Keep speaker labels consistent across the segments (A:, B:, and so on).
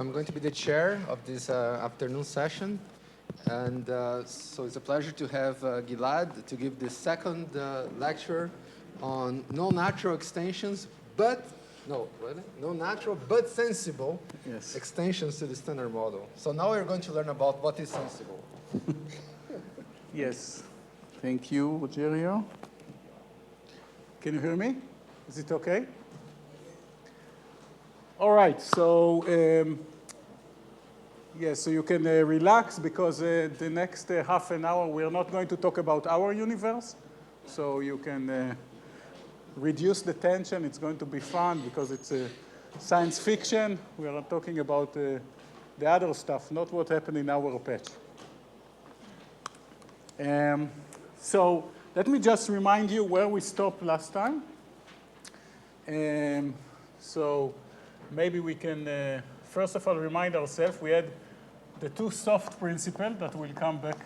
A: I'm going to be the chair of this afternoon session. And so it's a pleasure to have Gilad to give the second lecture on no natural extensions, but, no natural but sensible extensions to the standard model. So now we're going to learn about what is sensible.
B: Yes. Thank you, Rogerio. Can you hear me? Is it OK? All right. So, yes, so you can relax because the next half an hour we are not going to talk about our universe. So you can reduce the tension. It's going to be fun because it's science fiction. We are talking about the other stuff, not what happened in our patch. So let me just remind you where we stopped last time. So maybe we can, first of all, remind ourselves we had the two soft principles that will come back.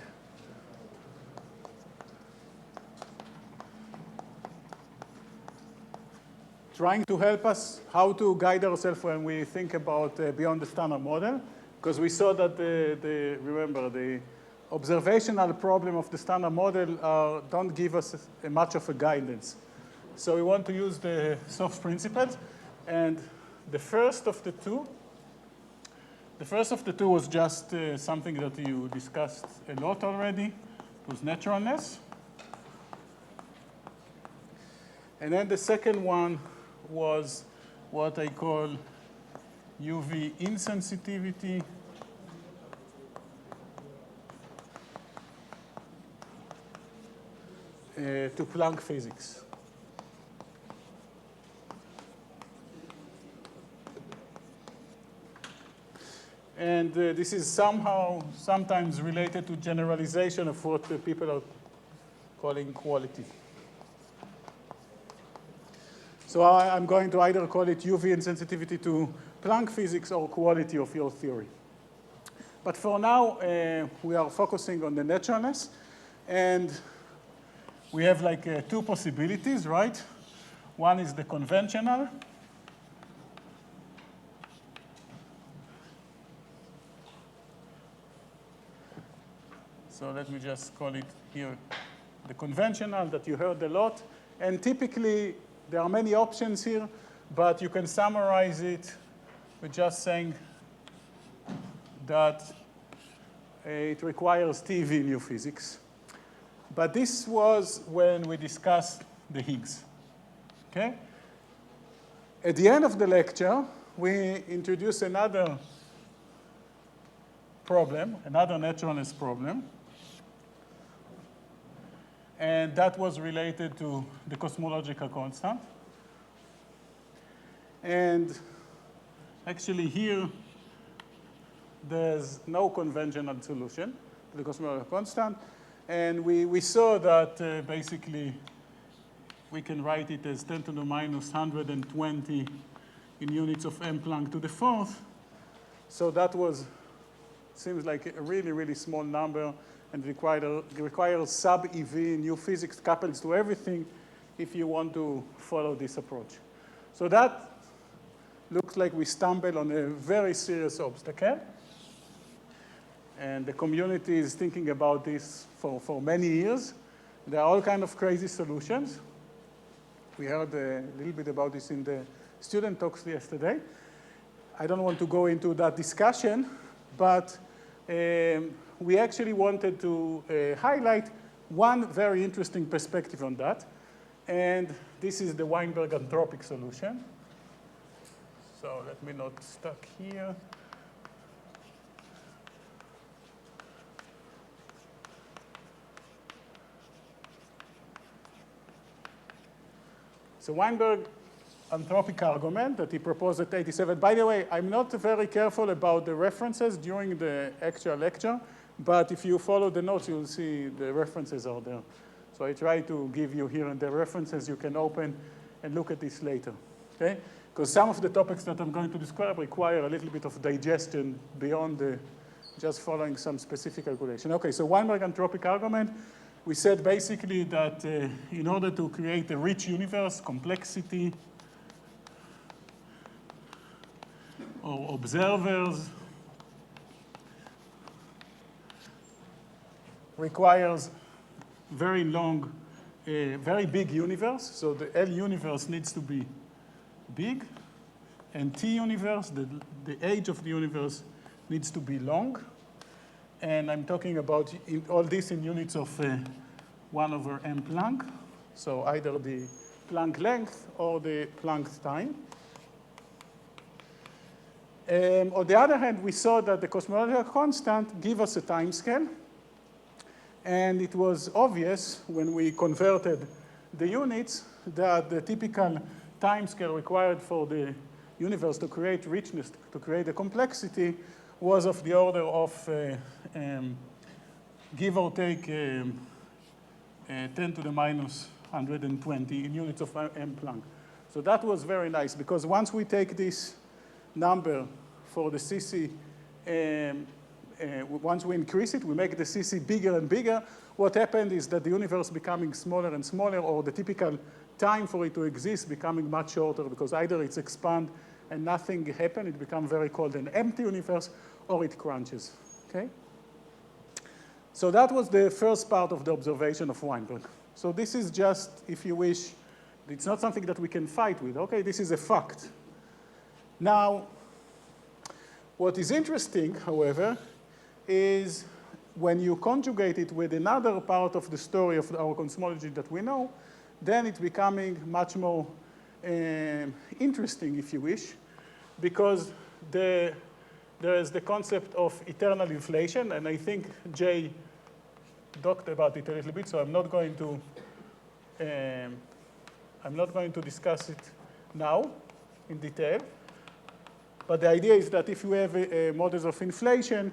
B: Trying to help us how to guide ourselves when we think about beyond the standard model. Because we saw that remember, the observational problem of the standard model don't give us much of a guidance. So we want to use the soft principles. And the first of the two was just something that you discussed a lot already. It was naturalness. And then the second one was what I call UV insensitivity. To Planck physics. And this is sometimes related to generalization of what people are calling quality. So I'm going to either call it UV insensitivity to Planck physics or quality of your theory. But for now, we are focusing on the naturalness. And we have like two possibilities, right? One is the conventional. So let me just call it here the conventional that you heard a lot. And typically, there are many options here, but you can summarize it with just saying that it requires TV in new physics. But this was when we discussed the Higgs. Okay? At the end of the lecture, we introduced another problem, another naturalness problem. And that was related to the cosmological constant. And actually here, there's no conventional solution to the cosmological constant. And we saw that basically we can write it as 10 to the minus 120 in units of m Planck to the fourth. So that seems like a really, really small number and requires sub-EV new physics couples to everything if you want to follow this approach. So that looks like we stumbled on a very serious obstacle. And the community is thinking about this for many years. There are all kinds of crazy solutions. We heard a little bit about this in the student talks yesterday. I don't want to go into that discussion, but we actually wanted to highlight one very interesting perspective on that. And this is the Weinberg Antropic solution. So let me not stuck here. So Weinberg Antropic Argument that he proposed at 87. By the way, I'm not very careful about the references during the actual lecture, but if you follow the notes, you'll see the references are there. So I try to give you here and the references you can open and look at this later, okay? Because some of the topics that I'm going to describe require a little bit of digestion beyond just following some specific calculation. Okay, so Weinberg Antropic Argument. We said basically that in order to create a rich universe, complexity or observers requires very long, very big universe. So the L universe needs to be big. And T universe, the age of the universe needs to be long. And I'm talking about all this in units of 1 over m Planck. So either the Planck length or the Planck time. On the other hand, we saw that the cosmological constant gives us a time scale. And it was obvious when we converted the units that the typical time scale required for the universe to create richness, to create a complexity, was of the order of, give or take, 10 to the minus 120 in units of m Planck. So that was very nice, because once we take this number for the CC, once we increase it, we make the CC bigger and bigger, what happened is that the universe becoming smaller and smaller, or the typical time for it to exist becoming much shorter, because either it's expand and nothing happened, it becomes very cold and empty universe, or it crunches, okay? So that was the first part of the observation of Weinberg. So this is just, if you wish, it's not something that we can fight with, okay? This is a fact. Now, what is interesting, however, is when you conjugate it with another part of the story of our cosmology that we know, then it's becoming much more interesting, if you wish, because there is the concept of eternal inflation, and I think Jay talked about it a little bit, so I'm not going to discuss it now in detail. But the idea is that if you have models of inflation,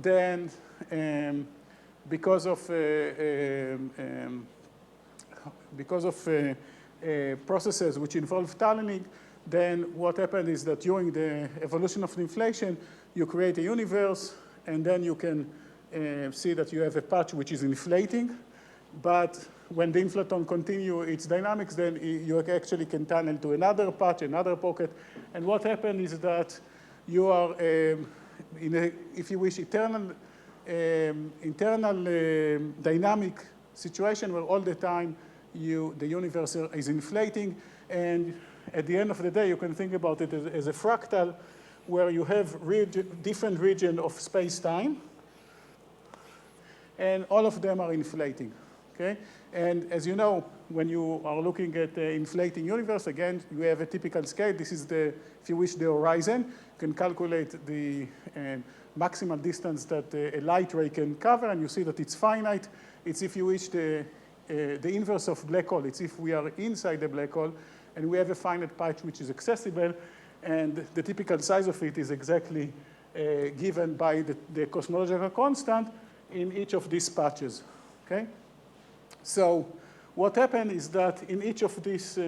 B: then because of processes which involve tunneling, then what happened is that during the evolution of the inflation, you create a universe, and then you can see that you have a patch which is inflating. But when the inflaton continue its dynamics, then you actually can tunnel to another patch, another pocket. And what happened is that you are in a, if you wish, internal dynamic situation where all the time the universe is inflating. And at the end of the day, you can think about it as a fractal where you have different regions of space-time, and all of them are inflating, okay? And as you know, when you are looking at the inflating universe, again, you have a typical scale. This is the, if you wish, the horizon. You can calculate the maximal distance that a light ray can cover, and you see that it's finite. It's, if you wish, the inverse of black hole. It's if we are inside the black hole, and we have a finite patch which is accessible, and the typical size of it is exactly given by the cosmological constant in each of these patches, okay? So what happened is that in each of these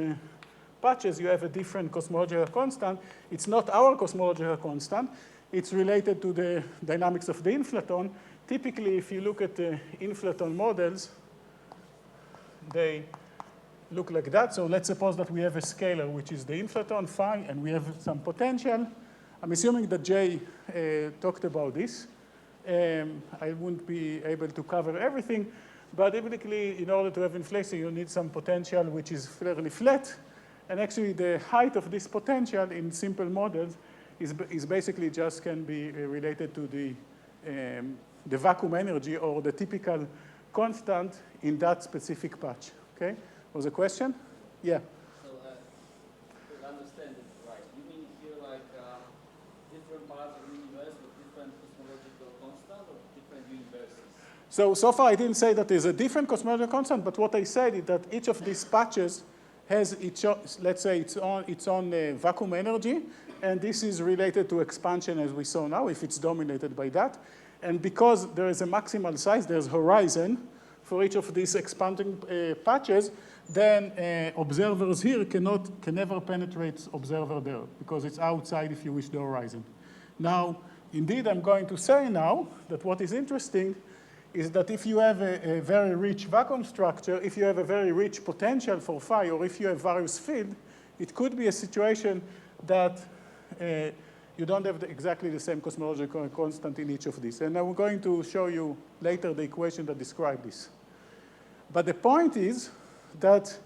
B: patches, you have a different cosmological constant. It's not our cosmological constant. It's related to the dynamics of the inflaton. Typically, if you look at the inflaton models, they look like that. So let's suppose that we have a scalar, which is the inflaton, phi, and we have some potential. I'm assuming that Jay talked about this. I wouldn't be able to cover everything, but typically, in order to have inflation, you need some potential which is fairly flat. And actually, the height of this potential in simple models is basically just can be related to the vacuum energy or the typical constant in that specific patch, okay? Was a question? Yeah.
C: So, to understand it right, you mean here like different parts of the universe with different cosmological constant or different universes?
B: So far I didn't say that there's a different cosmological constant, but what I said is that each of these patches has its, let's say, its own vacuum energy, and this is related to expansion as we saw now, if it's dominated by that. And because there is a maximal size, there's horizon for each of these expanding patches, then observers here can never penetrate observer there, because it's outside, if you wish, the horizon. Now, indeed, I'm going to say now that what is interesting is that if you have a very rich vacuum structure, if you have a very rich potential for phi, or if you have various field, it could be a situation that you don't have exactly the same cosmological constant in each of these. And I'm going to show you later the equation that describes this. But the point is that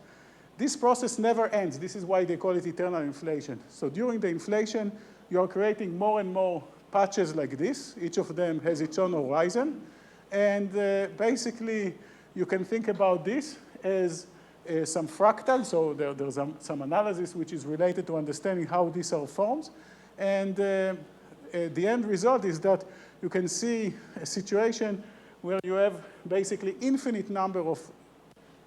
B: this process never ends. This is why they call it eternal inflation. So during the inflation, you're creating more and more patches like this. Each of them has its own horizon. And basically, you can think about this as some fractal. So there's some analysis which is related to understanding how these are formed. And the end result is that you can see a situation where you have basically infinite number of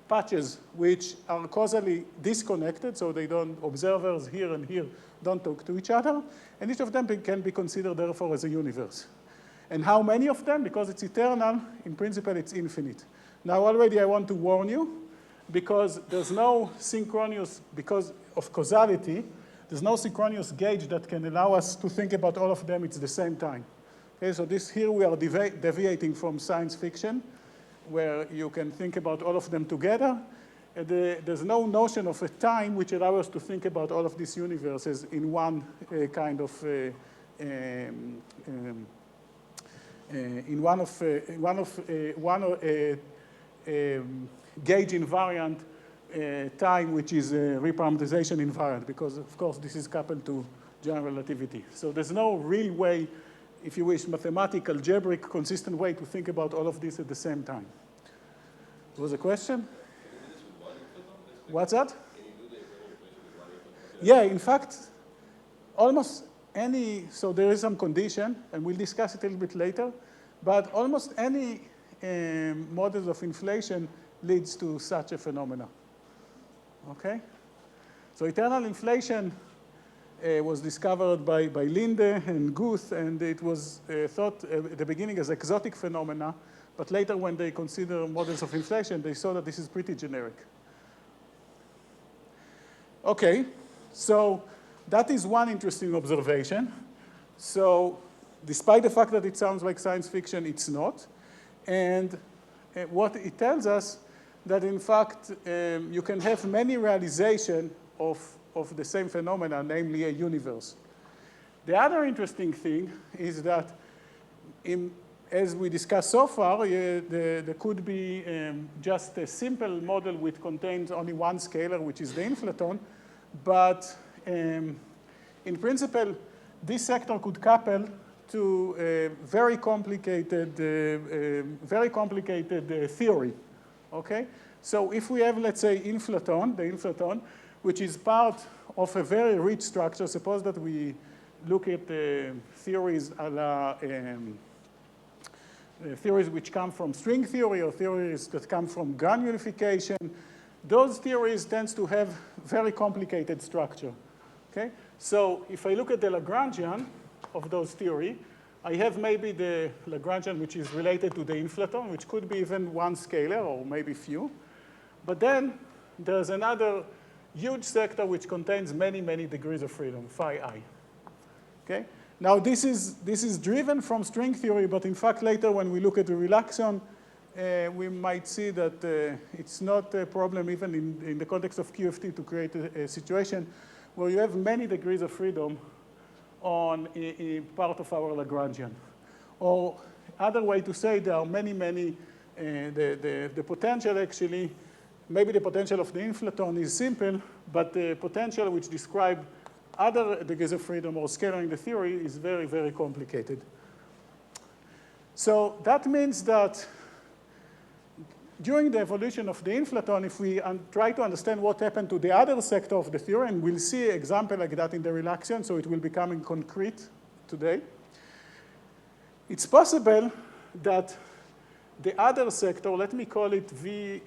B: patches which are causally disconnected, so they don't, observers here and here don't talk to each other, and each of them can be considered, therefore, as a universe. And how many of them? Because it's eternal, in principle, it's infinite. Now, already I want to warn you, because there's no synchronous, because of causality, there's no synchronous gauge that can allow us to think about all of them at the same time. Okay, so this here we are deviating from science fiction, where you can think about all of them together. And there's no notion of a time which allows us to think about all of these universes in one kind of gauge invariant time, which is a reparameterization invariant, because of course this is coupled to general relativity. So there's no real way, if you wish, mathematical, algebraic, consistent way to think about all of this at the same time. There was a question? What's that? Yeah, in fact, almost any, so there is some condition, and we'll discuss it a little bit later, but almost any models of inflation leads to such a phenomena. Okay? So eternal inflation was discovered by Linde and Guth, and it was thought at the beginning as exotic phenomena, but later when they consider models of inflation, they saw that this is pretty generic. Okay, so that is one interesting observation. So despite the fact that it sounds like science fiction, it's not. And what it tells us that in fact, you can have many realizations of the same phenomena, namely a universe. The other interesting thing is that as we discussed so far, there could be just a simple model which contains only one scalar, which is the inflaton. But in principle, this sector could couple to a very complicated theory. Okay? So if we have, let's say, inflaton, the inflaton, which is part of a very rich structure, suppose that we look at theories theories which come from string theory or theories that come from gun unification. Those theories tend to have very complicated structure. Okay? So if I look at the Lagrangian of those theory, I have maybe the Lagrangian which is related to the inflaton, which could be even one scalar or maybe few. But then there's another huge sector which contains many, many degrees of freedom, phi I. Okay? Now this is driven from string theory, but in fact later when we look at the relaxon, we might see that it's not a problem even in the context of QFT to create a situation where you have many degrees of freedom on a part of our Lagrangian. Or other way to say, there are many, the potential actually, maybe the potential of the inflaton is simple, but the potential which describe other degrees of freedom or scaling the theory is very, very complicated. So that means that during the evolution of the inflaton, if we try to understand what happened to the other sector of the theory, and we'll see an example like that in the relaxion, so it will become concrete today, it's possible that the other sector, let me call it V,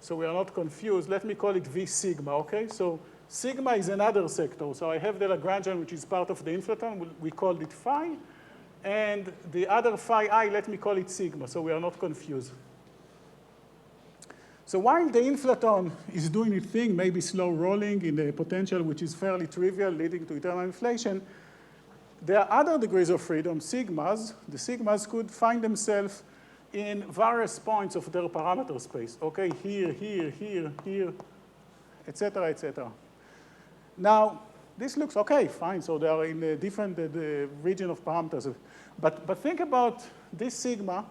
B: so we are not confused, let me call it V sigma, okay? So sigma is another sector. So I have the Lagrangian, which is part of the inflaton. We called it phi. And the other phi I, let me call it sigma, so we are not confused. So while the inflaton is doing its thing, maybe slow rolling in the potential, which is fairly trivial, leading to eternal inflation, there are other degrees of freedom, sigmas. The sigmas could find themselves in various points of their parameter space. Okay, here, here, here, here, et cetera, et cetera. Now, this looks okay, fine. So they are in a different region of parameters. But think about this sigma,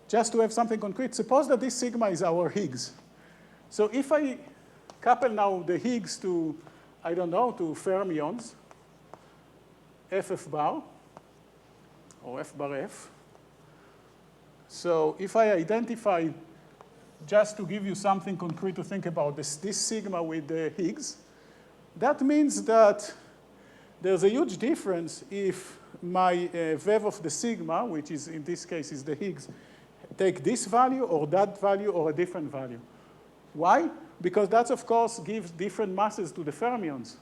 B: just to have something concrete. Suppose that this sigma is our Higgs. So if I couple now the Higgs to, I don't know, to fermions, FF bar, or F bar F. So if I identify, just to give you something concrete to think about, this sigma with the Higgs, that means that there's a huge difference if my vev of the sigma, which is in this case is the Higgs, take this value or that value or a different value. Why? Because that, of course, gives different masses to the fermions.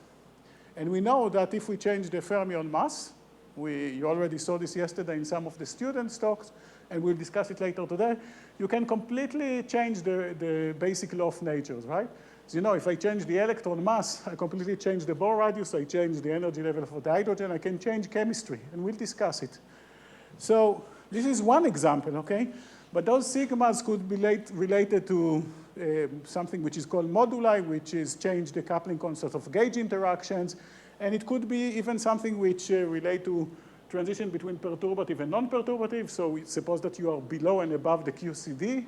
B: And we know that if we change the fermion mass, you already saw this yesterday in some of the students' talks, and we'll discuss it later today, you can completely change the basic law of natures, right? So, you know, if I change the electron mass, I completely change the Bohr radius, I change the energy level for the hydrogen, I can change chemistry, and we'll discuss it. So this is one example, okay? But those sigmas could be related to something which is called moduli, which is change the coupling constant of gauge interactions, and it could be even something which relate to transition between perturbative and non-perturbative. So suppose that you are below and above the QCD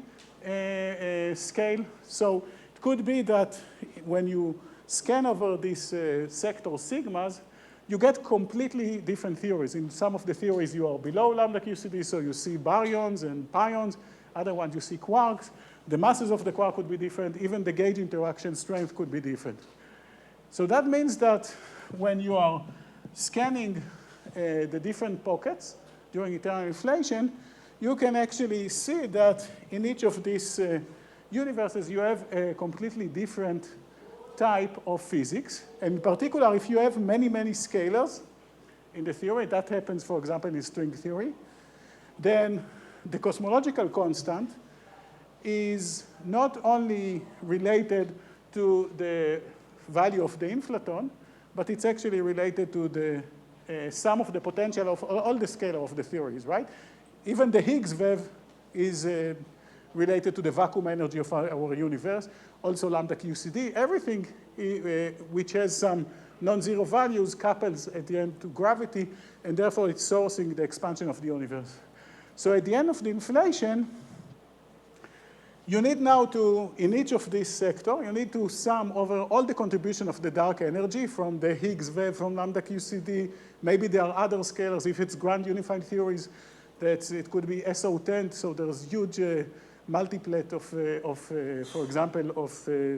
B: scale. So it could be that when you scan over these sector sigmas, you get completely different theories. In some of the theories, you are below lambda QCD, so you see baryons and pions. Other ones, you see quarks. The masses of the quark could be different. Even the gauge interaction strength could be different. So that means that when you are scanning the different pockets during eternal inflation, you can actually see that in each of these universes, you have a completely different type of physics. And in particular, if you have many, many scalars in the theory, that happens, for example, in string theory, then the cosmological constant is not only related to the value of the inflaton, but it's actually related to the sum of the potential of all the scalar of the theories, right? Even the Higgs vev is related to the vacuum energy of our universe, also lambda QCD. Everything which has some non-zero values couples at the end to gravity, and therefore it's sourcing the expansion of the universe. So at the end of the inflation, you need now to, in each of these sectors, you need to sum over all the contribution of the dark energy from the Higgs vev, from lambda QCD. Maybe there are other scalars. If it's grand unified theories, it could be SO10, so there's huge multiplet of, for example, of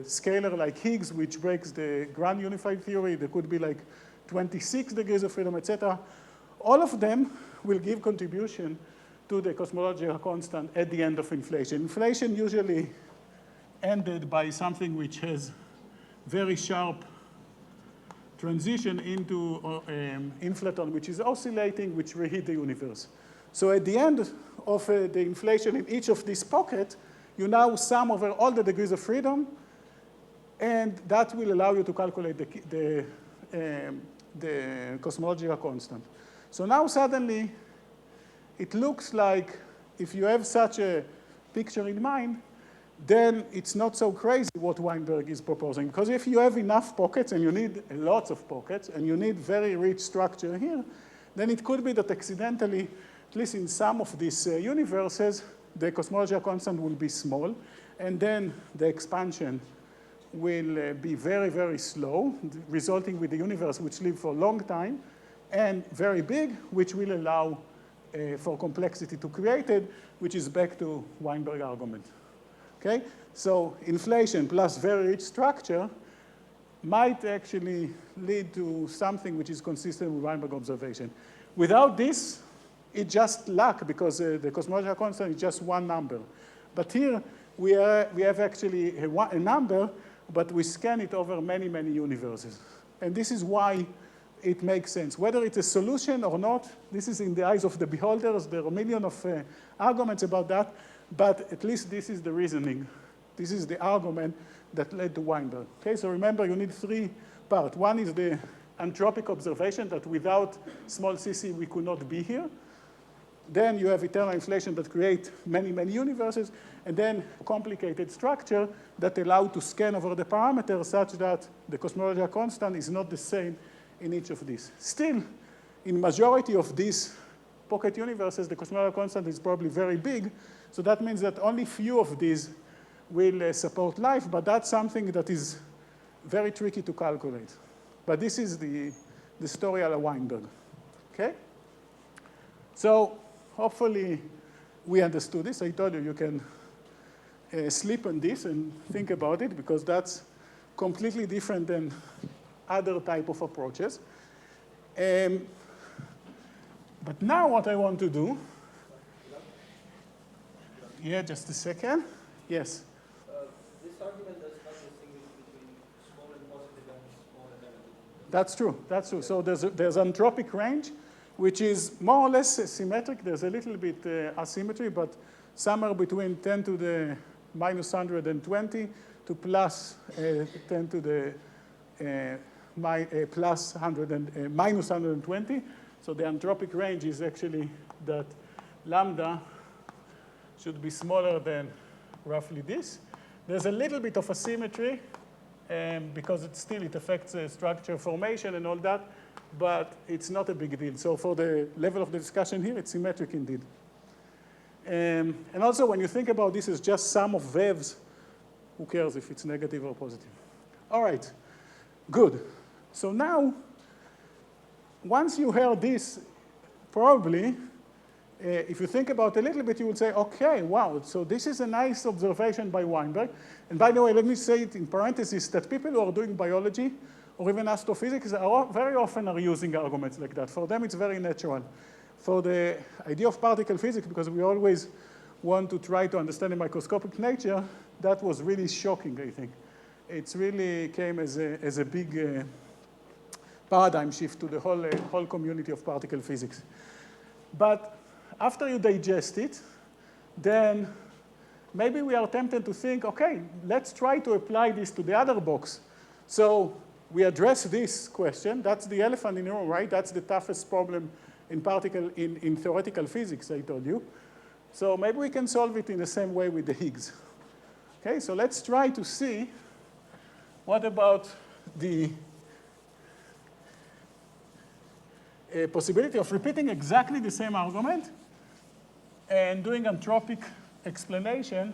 B: scalar like Higgs, which breaks the grand unified theory. There could be like 26 degrees of freedom, etc. All of them will give contribution to the cosmological constant at the end of inflation. Inflation usually ended by something which has very sharp transition into inflaton, which is oscillating, which reheat the universe. So at the end of the inflation in each of these pockets, you now sum over all the degrees of freedom, and that will allow you to calculate the cosmological constant. So now suddenly, it looks like if you have such a picture in mind, then it's not so crazy what Weinberg is proposing. Because if you have enough pockets, and you need lots of pockets, and you need very rich structure here, then it could be that accidentally, at least in some of these universes, the cosmological constant will be small, and then the expansion will be very, very slow, resulting with the universe which live for a long time, and very big, which will allow for complexity to create it, which is back to Weinberg argument. Okay? So inflation plus very rich structure might actually lead to something which is consistent with Weinberg observation. Without this, it's just luck, because the cosmological constant is just one number. But here, we have actually a number, but we scan it over many, many universes. And this is why it makes sense. Whether it's a solution or not, this is in the eyes of the beholders. There are a million of arguments about that, but at least this is the reasoning. This is the argument that led to Weinberg. Okay, so remember, you need three parts. One is the entropic observation, that without small cc, we could not be here. Then you have eternal inflation that create many, many universes, and then complicated structure that allow to scan over the parameters such that the cosmological constant is not the same in each of these. Still, in majority of these pocket universes, the cosmological constant is probably very big, so that means that only few of these will support life, but that's something that is very tricky to calculate. But this is the story a la Weinberg, okay? So hopefully we understood this. I told you you can sleep on this and think about it, because that's completely different than other type of approaches. But now what I want to do, yeah, just a second. Yes?
C: This argument does not distinguish between small and positive and small and negative.
B: That's true, that's true. So there's Entropic Range, which is more or less symmetric. There's a little bit asymmetry, but somewhere between 10 to the minus 120 to plus 10 to the plus 100 and minus 120. So the entropic range is actually that lambda should be smaller than roughly this. There's a little bit of asymmetry because it affects structure formation and all that, but it's not a big deal. So for the level of the discussion here, it's symmetric indeed. And also, when you think about this as just sum of waves, who cares if it's negative or positive? All right, good. So now, once you heard this, probably, if you think about it a little bit, you would say, okay, wow, so this is a nice observation by Weinberg. And by the way, let me say it in parentheses that people who are doing biology or even astrophysics very often are using arguments like that. For them, it's very natural. For the idea of particle physics, because we always want to try to understand the microscopic nature, that was really shocking, I think. It really came as a big paradigm shift to the whole community of particle physics. But after you digest it, then maybe we are tempted to think, okay, let's try to apply this to the other box. So we address this question. That's the elephant in the room, right? That's the toughest problem in theoretical physics, I told you. So maybe we can solve it in the same way with the Higgs. Okay, so let's try to see what about the possibility of repeating exactly the same argument and doing entropic explanation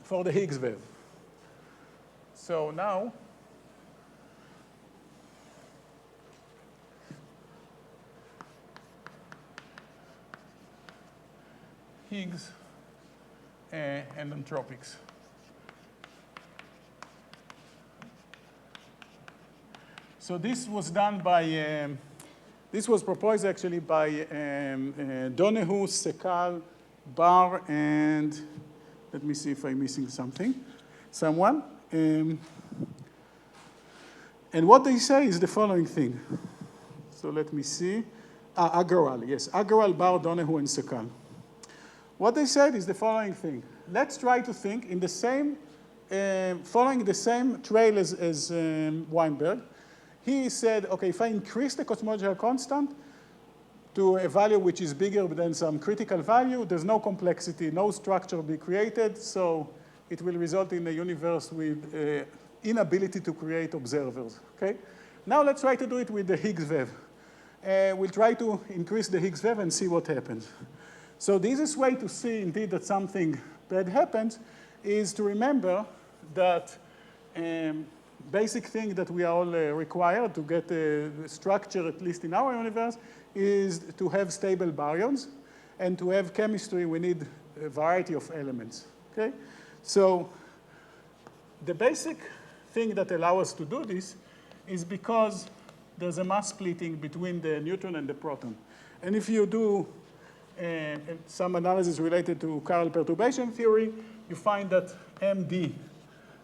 B: for the Higgs wave. So now, Higgs and entropics. So this was done by, this was proposed actually by Donahue, Sekal, Barr, and let me see if I'm missing someone. And what they say is the following thing. So let me see. Agarwal, yes. Agarwal, Barr, Donahue, and Sekal. What they said is the following thing. Let's try to think in the same, following the same trail as Weinberg. He said, okay, if I increase the cosmological constant to a value which is bigger than some critical value, there's no complexity, no structure will be created, so it will result in a universe with inability to create observers, okay? Now let's try to do it with the Higgs wave. We'll try to increase the Higgs wave and see what happens. So the easiest way to see, indeed, that something bad happens is to remember that basic thing that we are all required to get a structure, at least in our universe, is to have stable baryons. And to have chemistry, we need a variety of elements, okay? So the basic thing that allows us to do this is because there's a mass splitting between the neutron and the proton. And if you do some analysis related to chiral perturbation theory, you find that MD,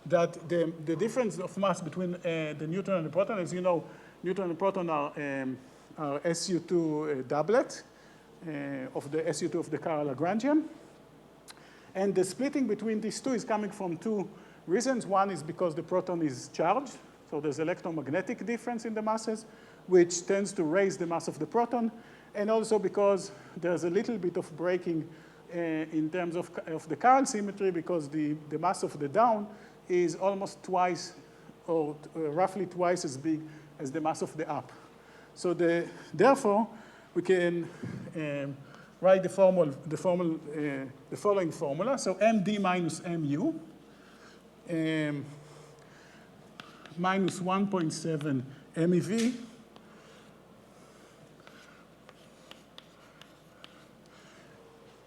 B: that the difference of mass between the neutron and the proton, as you know, neutron and proton are SU2 doublet of the SU2 of the chiral Lagrangian. And the splitting between these two is coming from two reasons. One is because the proton is charged, so there's electromagnetic difference in the masses, which tends to raise the mass of the proton, and also because there's a little bit of breaking in terms of the chiral symmetry, because the mass of the down is almost twice or roughly twice as big as the mass of the up. So therefore, we can write the following formula. So md minus mu minus 1.7 MeV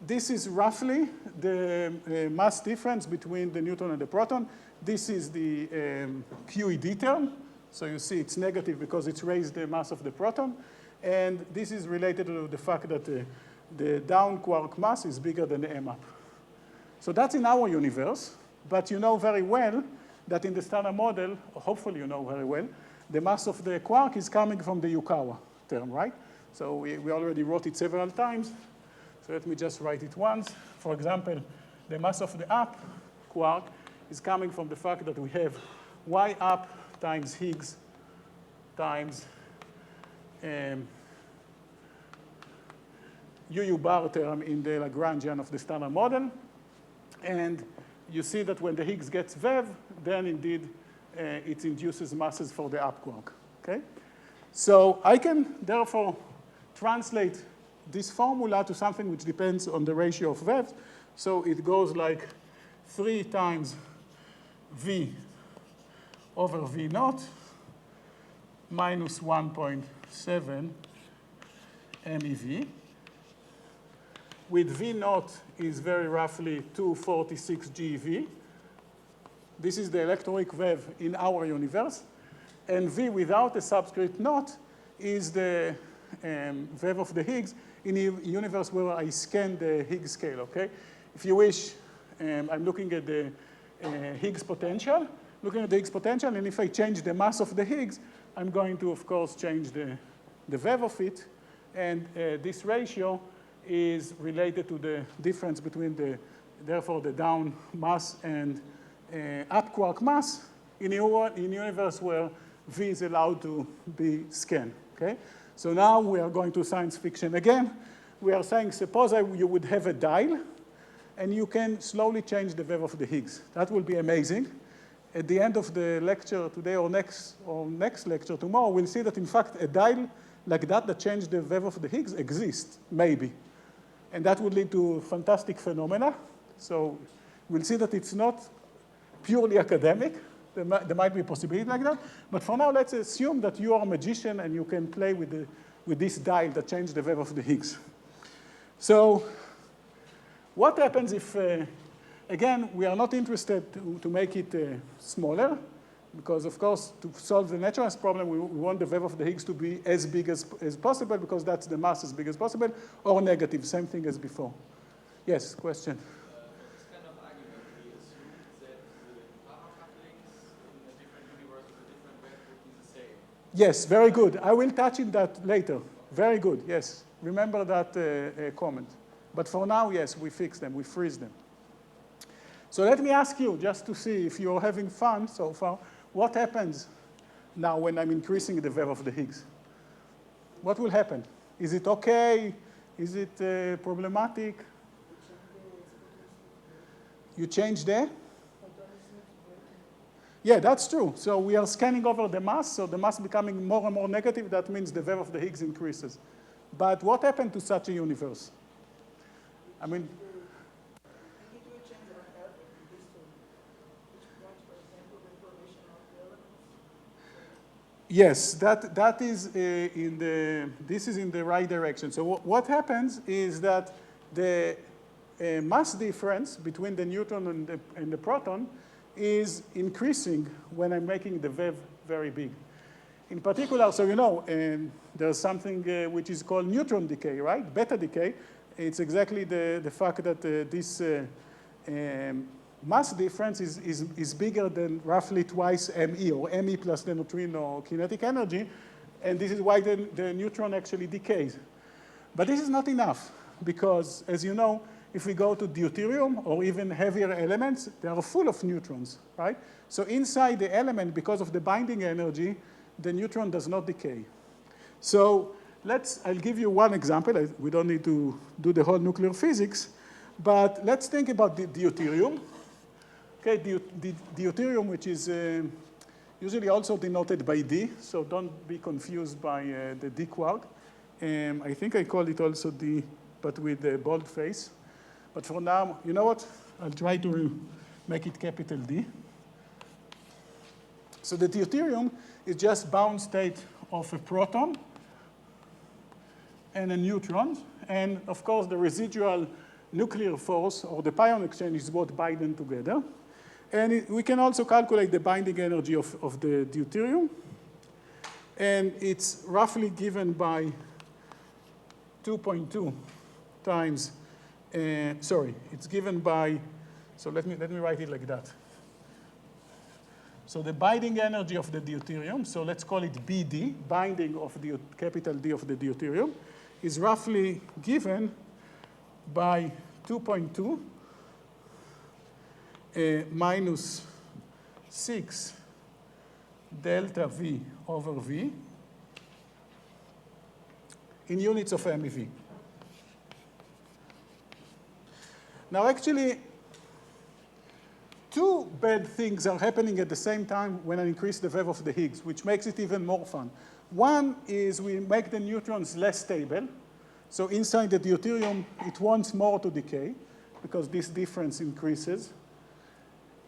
B: this is roughly the mass difference between the neutron and the proton. This is the QED term. So you see it's negative because it's raised the mass of the proton. And this is related to the fact that the down quark mass is bigger than the M up. So that's in our universe. But you know very well that in the standard model, or hopefully you know very well, the mass of the quark is coming from the Yukawa term, right? So we already wrote it several times. So let me just write it once. For example, the mass of the up quark is coming from the fact that we have Y up times Higgs times UU bar term in the Lagrangian of the standard model. And you see that when the Higgs gets VEV, then indeed it induces masses for the up quark, okay? So I can therefore translate this formula to something which depends on the ratio of VEVs. So it goes like 3 times V over V naught minus 1.7 MeV. With V naught is very roughly 246 GeV. This is the electronic VEV in our universe. And V without a subscript naught is the VEV of the Higgs in a universe where I scan the Higgs scale, okay? If you wish, I'm looking at the Higgs potential, and if I change the mass of the Higgs, I'm going to, of course, change the VEV of it, and this ratio is related to the difference between therefore, the down mass and up quark mass in a universe where V is allowed to be scanned, okay? So now we are going to science fiction again. We are saying, suppose you would have a dial, and you can slowly change the VEV of the Higgs. That will be amazing. At the end of the lecture today or next lecture tomorrow, we'll see that, in fact, a dial like that changed the VEV of the Higgs exists, maybe. And that would lead to fantastic phenomena. So we'll see that it's not purely academic. There might be a possibility like that. But for now, let's assume that you are a magician and you can play with this dial that changed the VEV of the Higgs. So what happens if, again, we are not interested to make it smaller, because, of course, to solve the naturalist problem, we want the VEV of the Higgs to be as big as possible, because that's the mass as big as possible, or negative, same thing as before. Yes, question? Yes, very good. I will touch on that later. Very good, yes. Remember that comment. But for now, yes, we fix them, we freeze them. So let me ask you, just to see if you're having fun so far, what happens now when I'm increasing the VEV of the Higgs? What will happen? Is it okay? Is it problematic? You change the? Yeah, that's true. So we are scanning over the mass, so the mass becoming more and more negative. That means the VEV of the Higgs increases. But what happened to such a universe? I mean, yes, that is this is in the right direction. So what happens is that the mass difference between the neutron and the proton is increasing when I'm making the VEV very big. In particular, so you know, there's something which is called neutron decay, right? Beta decay. It's exactly the fact that this mass difference is bigger than roughly twice ME, or ME plus the neutrino kinetic energy, and this is why the neutron actually decays. But this is not enough, because as you know, if we go to deuterium or even heavier elements, they are full of neutrons, right? So inside the element, because of the binding energy, the neutron does not decay. So I'll give you one example. We don't need to do the whole nuclear physics, but let's think about the deuterium. Okay, the deuterium, which is usually also denoted by D, so don't be confused by the D quark. I think I call it also D, but with the bold face. But for now, you know what? I'll try to make it capital D. So the deuterium is just bound state of a proton and a neutron. And of course, the residual nuclear force, or the pion exchange, is what bind them together. And we can also calculate the binding energy of the deuterium. And it's roughly given by 2.2 times, it's given by, so let me write it like that. So the binding energy of the deuterium, so let's call it BD, binding of the capital D of the deuterium, is roughly given by 2.2 minus 6 delta V over V in units of MeV. Now, actually, two bad things are happening at the same time when I increase the VEV of the Higgs, which makes it even more fun. One is we make the neutrons less stable. So inside the deuterium, it wants more to decay because this difference increases.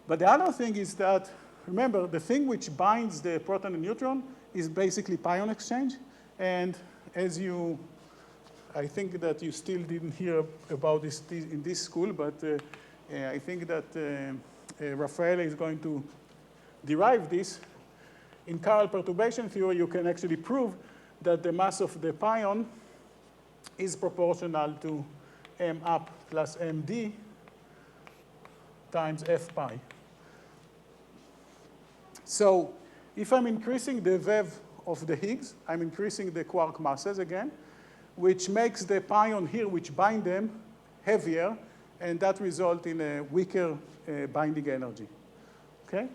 B: But the other thing is that, remember, the thing which binds the proton and neutron is basically pion exchange. And as you, I think that you still didn't hear about this in this school, but I think that Rafael is going to derive this. In chiral perturbation theory, you can actually prove that the mass of the pion is proportional to m up plus md times f pi. So if I'm increasing the VEV of the Higgs, I'm increasing the quark masses again, which makes the pion here, which bind them, heavier, and that results in a weaker binding energy. Okay?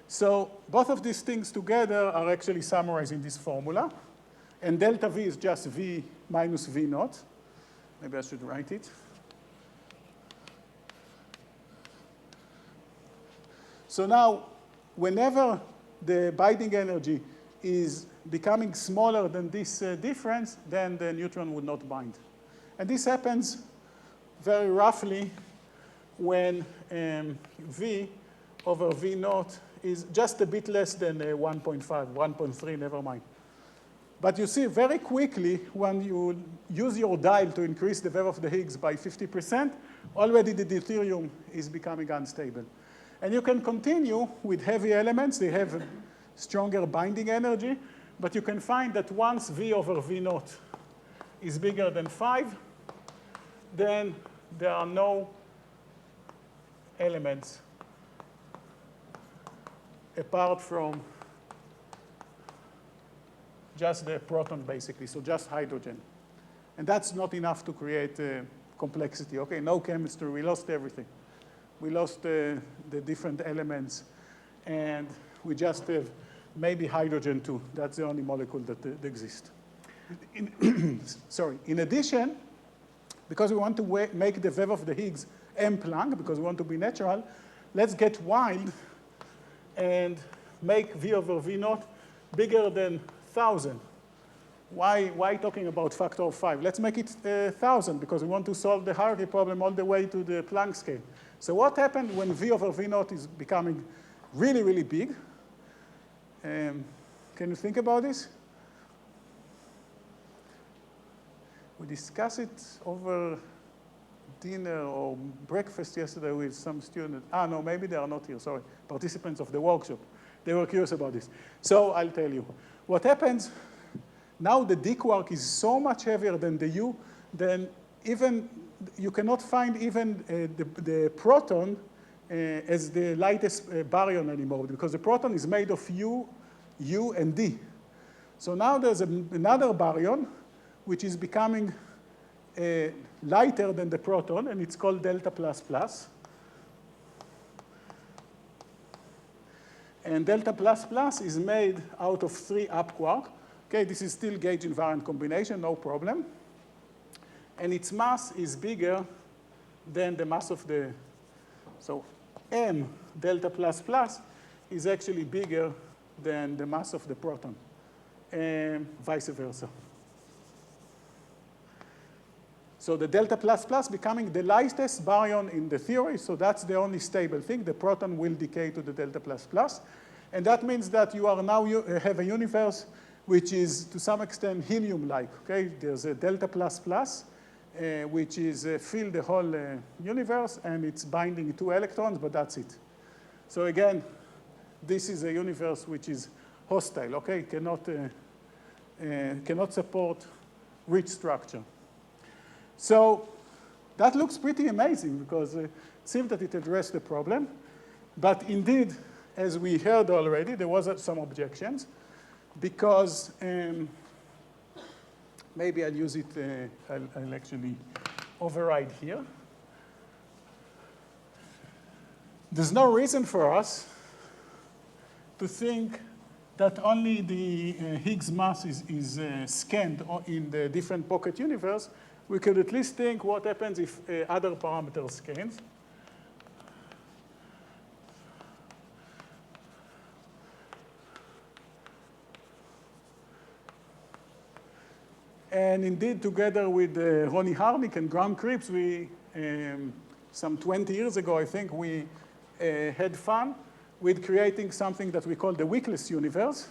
B: So both of these things together are actually summarized in this formula. And delta V is just V minus V naught. Maybe I should write it. So now, whenever the binding energy is becoming smaller than this difference, then the neutron would not bind. And this happens very roughly when V over V naught is just a bit less than 1.5, 1.3, never mind. But you see very quickly when you use your dial to increase the VEV of the Higgs by 50%, already the deuterium is becoming unstable. And you can continue with heavy elements. They have a stronger binding energy. But you can find that once V over V naught is bigger than 5, then there are no elements apart from just the proton, basically, so just hydrogen. And that's not enough to create complexity. Okay, no chemistry, we lost everything. We lost the different elements, and we just have maybe hydrogen too. That's the only molecule that exists. In addition, because we want to make the VEV of the Higgs M Planck, because we want to be natural, let's get wild and make V over V naught bigger than 1,000. Why talking about factor of 5? Let's make it 1,000, because we want to solve the hierarchy problem all the way to the Planck scale. So what happened when V over V naught is becoming really, really big? Can you think about this? We discussed it over dinner or breakfast yesterday with some students. No, maybe they are not here, sorry. Participants of the workshop. They were curious about this. So I'll tell you. What happens, now the D quark is so much heavier than the U, then even, you cannot find even the proton as the lightest baryon anymore, because the proton is made of U, and D. So now there's another baryon, which is becoming lighter than the proton, and it's called delta plus plus. And delta plus plus is made out of 3 up quark. Okay, this is still gauge invariant combination, no problem. And its mass is bigger than the mass of the, so M delta plus plus is actually bigger than the mass of the proton, and vice versa. So the delta plus plus becoming the lightest baryon in the theory, so that's the only stable thing. The proton will decay to the delta plus plus. And that means that you are now have a universe which is to some extent helium-like, okay? There's a delta plus plus, which is fill the whole universe, and it's binding 2 electrons, but that's it. So again, this is a universe which is hostile, okay? Cannot support rich structure. So that looks pretty amazing because it seems that it addressed the problem. But indeed, as we heard already, there was some objections because maybe I'll use it, I'll actually override here. There's no reason for us to think that only the Higgs mass is scanned in the different pocket universe. We could at least think what happens if other parameters scans. And indeed, together with Ronnie Harnick and Graham Cripps, we, some 20 years ago, I think, we had fun with creating something that we call the wickless universe.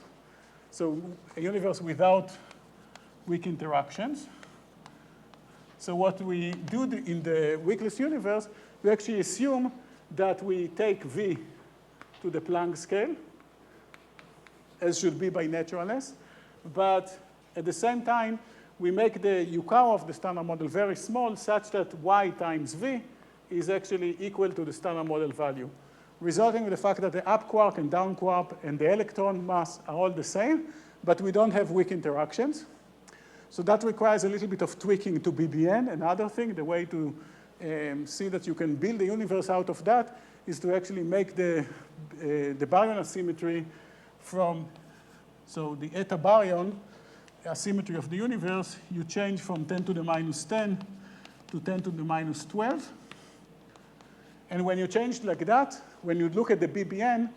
B: So a universe without weak interactions. So what we do in the wickless universe, we actually assume that we take V to the Planck scale, as should be by naturalness. But at the same time, we make the Yukawa of the standard model very small, such that Y times V is actually equal to the standard model value, resulting in the fact that the up quark and down quark and the electron mass are all the same, but we don't have weak interactions. So that requires a little bit of tweaking to BBN. Another thing, the way to see that you can build a universe out of that is to actually make the baryon asymmetry from, so the eta baryon asymmetry of the universe, you change from 10 to the minus 10 to 10 to the minus 12. And when you change like that, when you look at the BBN,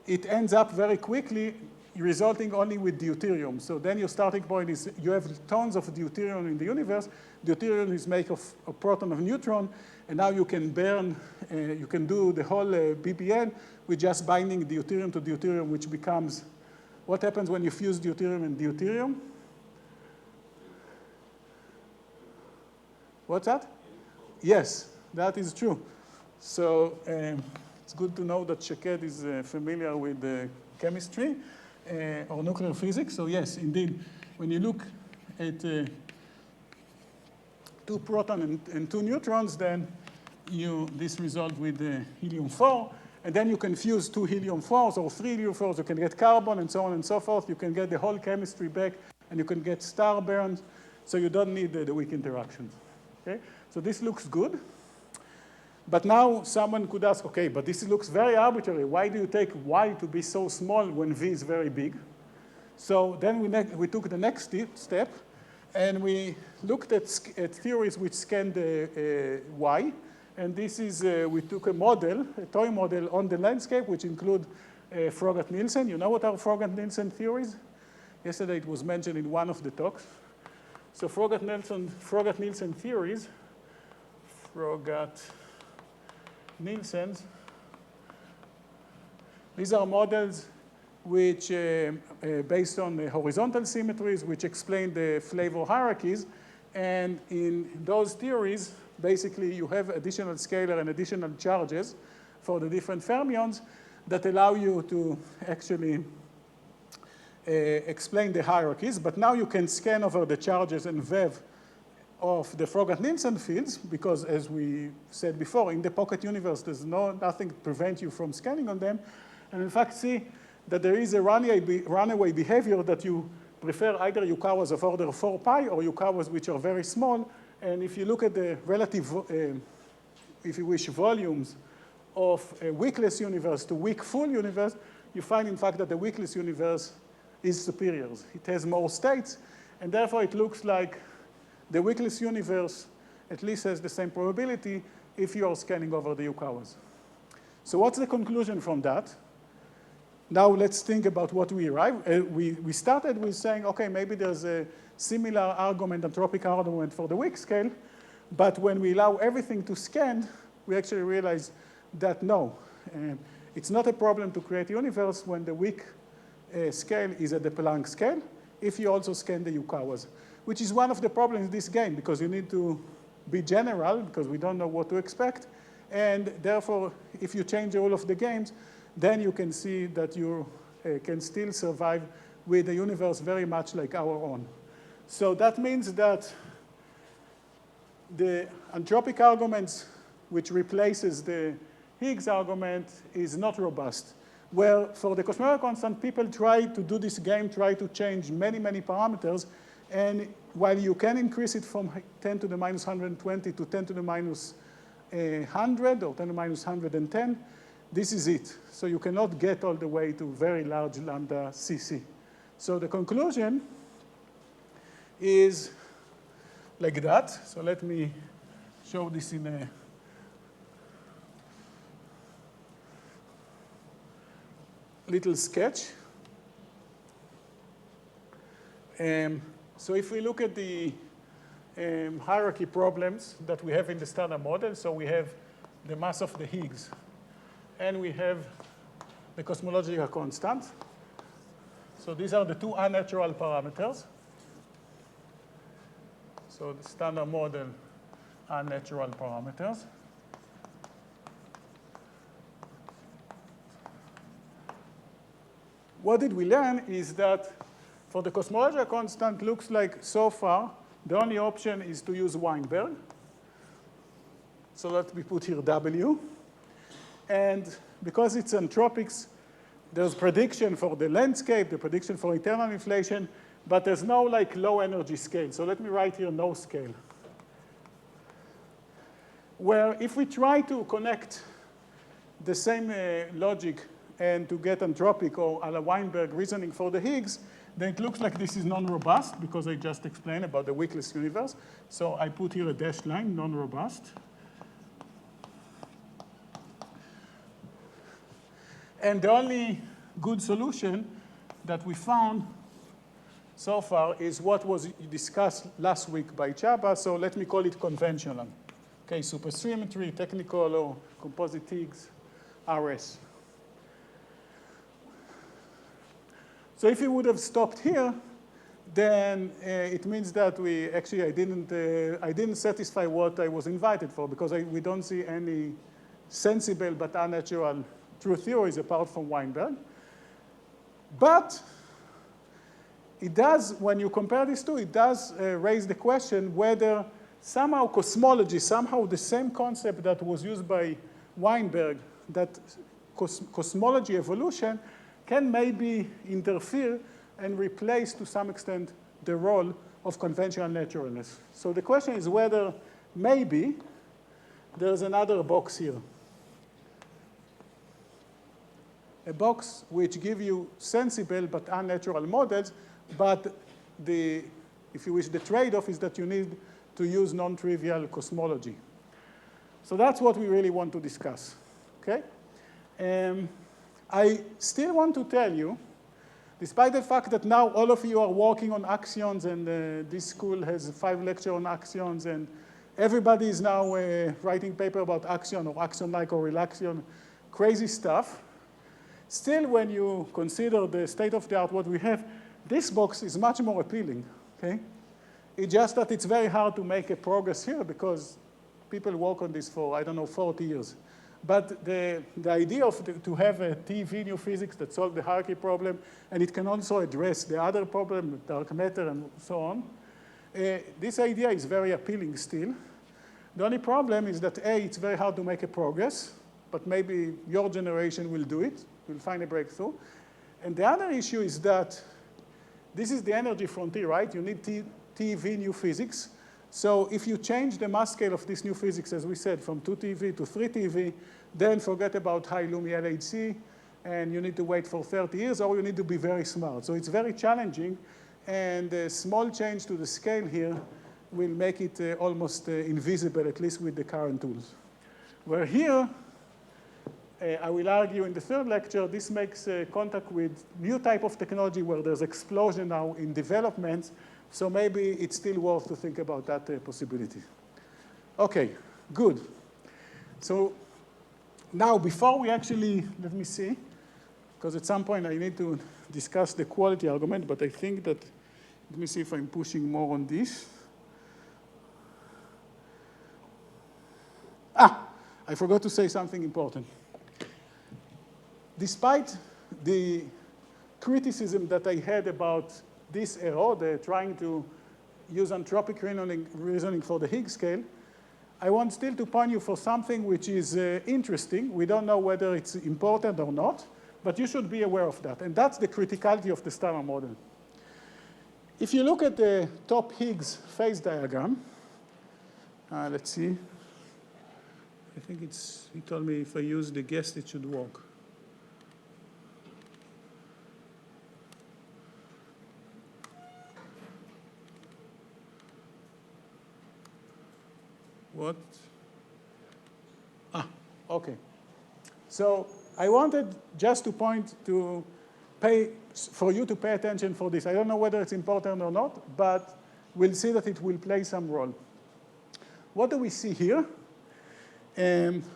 B: it ends up very quickly resulting only with deuterium. So then your starting point is you have tons of deuterium in the universe. Deuterium is made of a proton of neutron, and now you can burn, you can do the whole BBN with just binding deuterium to deuterium, which becomes, what happens when you fuse deuterium and deuterium? What's that? Yes, that is true. So it's good to know that Shaked is familiar with chemistry or nuclear physics. So yes, indeed, when you look at 2 protons and 2 neutrons, then this results with helium-4. And then you can fuse 2 helium-4s or 3 helium-4s. You can get carbon and so on and so forth. You can get the whole chemistry back, and you can get star burns. So you don't need the weak interactions. Okay? So this looks good. But now someone could ask, okay, but this looks very arbitrary. Why do you take Y to be so small when V is very big? So then we took the next step, and we looked at theories which scan the Y. And this is, we took a model, a toy model on the landscape, which include Frogat-Nielsen. You know what are Frogat-Nielsen theories? Yesterday it was mentioned in one of the talks. So Frogat-Nielsen theories, Frogat-Nielsen's, these are models which, based on the horizontal symmetries, which explain the flavor hierarchies. And in those theories, basically, you have additional scalar and additional charges for the different fermions that allow you to actually explain the hierarchies. But now you can scan over the charges and VEV of the Frogat-Nielsen fields, because as we said before, in the pocket universe, there's nothing to prevent you from scanning on them. And in fact, see that there is a runaway behavior that you prefer either Yukawas of order 4 pi or Yukawas which are very small. And if you look at the relative, if you wish, volumes of a wickless universe to weak full universe, you find, in fact, that the wickless universe is superior. It has more states, and therefore it looks like the wickless universe at least has the same probability if you are scanning over the Yukawas. So what's the conclusion from that? Now let's think about what we arrived. We started with saying, okay, maybe there's a similar argument, Antropic argument for the weak scale, but when we allow everything to scan, we actually realize that no, it's not a problem to create a universe when the weak scale is at the Planck scale, if you also scan the Yukawas, which is one of the problems in this game, because you need to be general, because we don't know what to expect, and therefore, if you change the rule of the games, then you can see that you can still survive with a universe very much like our own. So that means that the Antropic arguments, which replaces the Higgs argument, is not robust. Where for the cosmological constant, people try to do this game, try to change many, many parameters, and while you can increase it from 10 to the minus 120 to 10 to the minus 100 or 10 to the minus 110, this is it. So you cannot get all the way to very large lambda CC. So the conclusion is like that. So let me show this in a little sketch. So if we look at the hierarchy problems that we have in the standard model, so we have the mass of the Higgs, and we have the cosmological constant. So these are the two unnatural parameters. So the standard model unnatural parameters. What did we learn is that for the cosmological constant, looks like so far, the only option is to use Weinberg. So let me put here W. And because it's entropics, there's prediction for the landscape, the prediction for eternal inflation, but there's no like low energy scale. So let me write here no scale. Where if we try to connect the same logic and to get entropic or a la Weinberg reasoning for the Higgs, then it looks like this is non-robust because I just explained about the weakless universe. So I put here a dashed line, non-robust. And the only good solution that we found so far is what was discussed last week by Chaba, so let me call it conventional. Okay, supersymmetry, technical or composite Higgs, RS. So if we would have stopped here, then it means that I didn't satisfy what I was invited for because we don't see any sensible but unnatural true theories apart from Weinberg. But it does, when you compare these two, it does raise the question whether somehow cosmology, somehow the same concept that was used by Weinberg, that cosmology evolution, can maybe interfere and replace to some extent the role of conventional naturalness. So the question is whether maybe there's another box here. A box which gives you sensible but unnatural models, but if you wish, the trade-off is that you need to use non-trivial cosmology. So that's what we really want to discuss, okay? I still want to tell you, despite the fact that now all of you are working on axions and this school has 5 lectures on axions and everybody is now writing paper about axion or axion-like or real axion, crazy stuff. Still, when you consider the state of the art, what we have, this box is much more appealing, okay? It's just that it's very hard to make a progress here because people work on this for, I don't know, 40 years. But the idea to have a TV new physics that solves the hierarchy problem, and it can also address the other problem, dark matter and so on, this idea is very appealing still. The only problem is that A, it's very hard to make a progress, but maybe your generation will do it, will find a breakthrough. And the other issue is that this is the energy frontier, right? You need TeV new physics. So if you change the mass scale of this new physics, as we said, from 2 TeV to 3 TeV, then forget about high Lumi LHC, and you need to wait for 30 years, or you need to be very smart. So it's very challenging, and a small change to the scale here will make it almost invisible, at least with the current tools. Where here, I will argue in the third lecture, this makes contact with new type of technology where there's explosion now in developments. So maybe it's still worth to think about that possibility. OK, good. So now, before we actually, let me see, because at some point I need to discuss the quality argument, but I think that, let me see if I'm pushing more on this. I forgot to say something important. Despite the criticism that I had about this error, the trying to use entropic reasoning for the Higgs scale, I want still to point you for something which is interesting. We don't know whether it's important or not, but you should be aware of that. And that's the criticality of the Standard Model. If you look at the top Higgs phase diagram, let's see. I think he told me if I use the guess, it should work. What? OK. So I wanted just to point to for you to pay attention for this. I don't know whether it's important or not, but we'll see that it will play some role. What do we see here?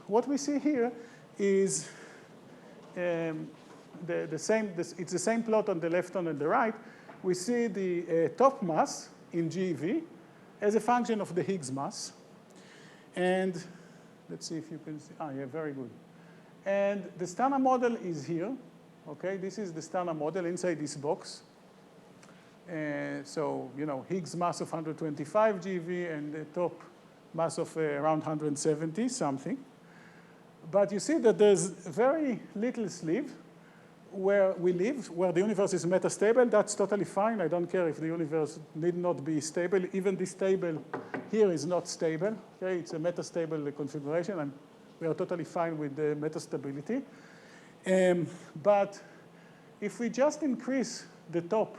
B: What we see here is it's the same plot on the left and on the right. We see the top mass in GeV as a function of the Higgs mass. And let's see if you can see. Yeah, very good. And the Standard Model is here. OK, this is the Standard Model inside this box. So, Higgs mass of 125 GeV and the top mass of around 170 something. But you see that there's very little sleeve where we live, where the universe is metastable. That's totally fine. I don't care if the universe need not be stable. Even this table here is not stable. Okay, it's a metastable configuration, and we are totally fine with the metastability. But if we just increase the top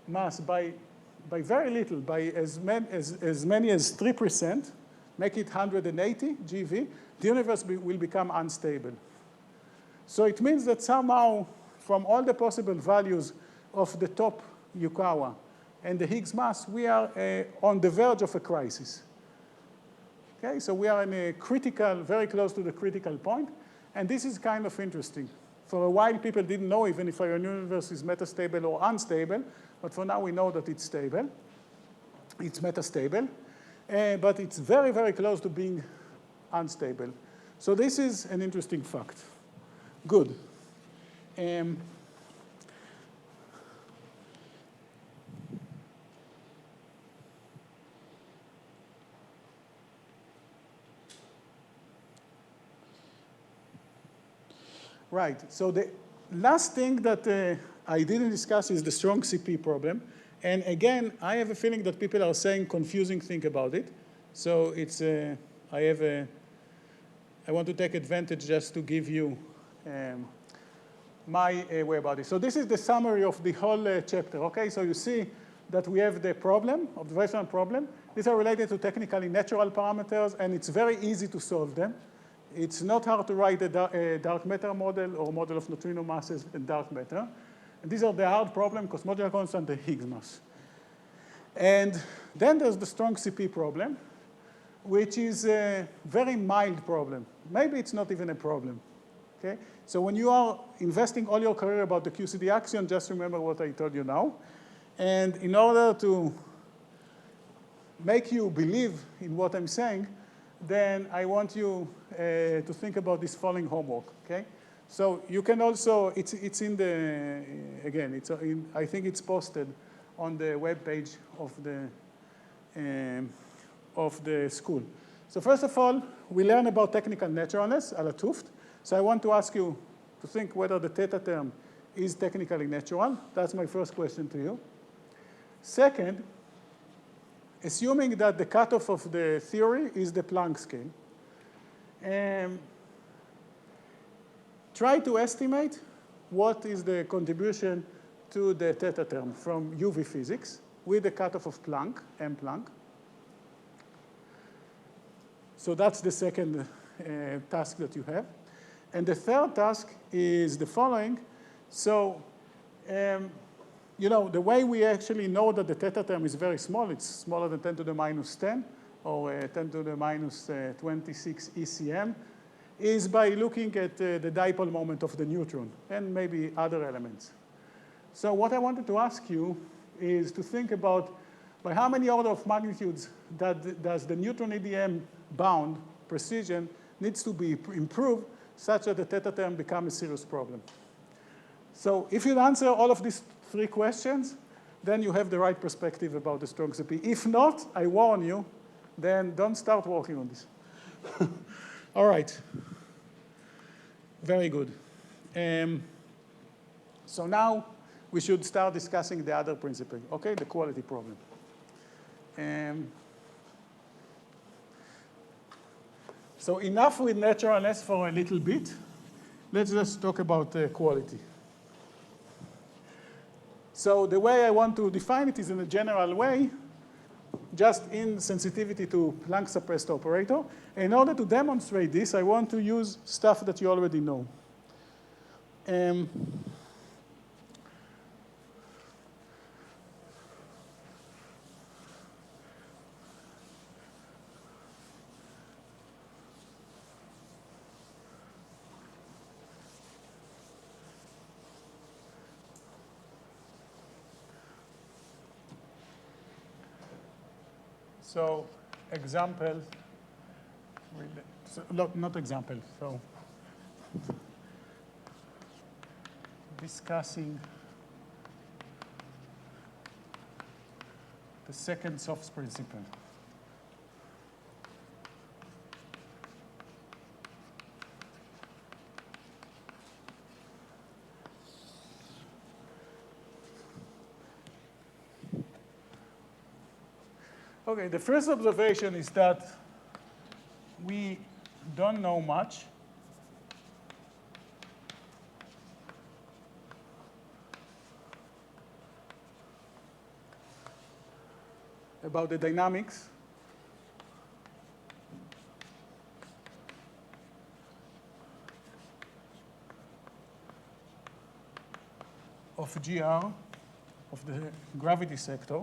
B: mass by very little, by as many as 3%, make it 180 GeV, the universe will become unstable. So it means that somehow, from all the possible values of the top Yukawa and the Higgs mass, we are on the verge of a crisis. Okay, so we are in a critical, very close to the critical point. And this is kind of interesting. For a while, people didn't know even if our universe is metastable or unstable. But for now, we know that it's stable. It's metastable. But it's very, very close to being unstable. So this is an interesting fact. Good. Right. So the last thing that I didn't discuss is the strong CP problem. And again, I have a feeling that people are saying confusing thing about it. So it's I want to take advantage just to give you my way about it. So this is the summary of the whole chapter. Okay, so you see that we have the problem, observational problem. These are related to technically natural parameters, and it's very easy to solve them. It's not hard to write a dark matter model or model of neutrino masses and dark matter. And these are the hard problem, cosmological constant, the Higgs mass. And then there's the strong CP problem, which is a very mild problem. Maybe it's not even a problem. Okay? So when you are investing all your career about the QCD axion, just remember what I told you now. And in order to make you believe in what I'm saying, then I want you to think about this following homework. Okay? So you can also, it's in the, again, I think it's posted on the web page of the school. So first of all, we learn about technical naturalness, a la Tuft. So I want to ask you to think whether the theta term is technically natural. That's my first question to you. Second, assuming that the cutoff of the theory is the Planck scale, try to estimate what is the contribution to the theta term from UV physics with the cutoff of Planck, M Planck. So that's the second task that you have. And the third task is the following. So, you know, the way we actually know that the theta term is very small, it's smaller than 10 to the minus 10, or 10 to the minus 26 ECM, is by looking at the dipole moment of the neutron, and maybe other elements. So what I wanted to ask you is to think about by how many order of magnitudes does the neutron EDM bound precision needs to be improved such that the theta term becomes a serious problem. So if you answer all of these 3 questions, then you have the right perspective about the strong CP. If not, I warn you, then don't start working on this. All right. Very good. So now we should start discussing the other principle, okay, the quality problem. So enough with naturalness for a little bit. Let's just talk about quality. So the way I want to define it is in a general way, just in sensitivity to Planck suppressed operator. In order to demonstrate this, I want to use stuff that you already know. So example, so, not example, so discussing the second Soph's principle. Okay, the first observation is that we don't know much about the dynamics of GR, of the gravity sector,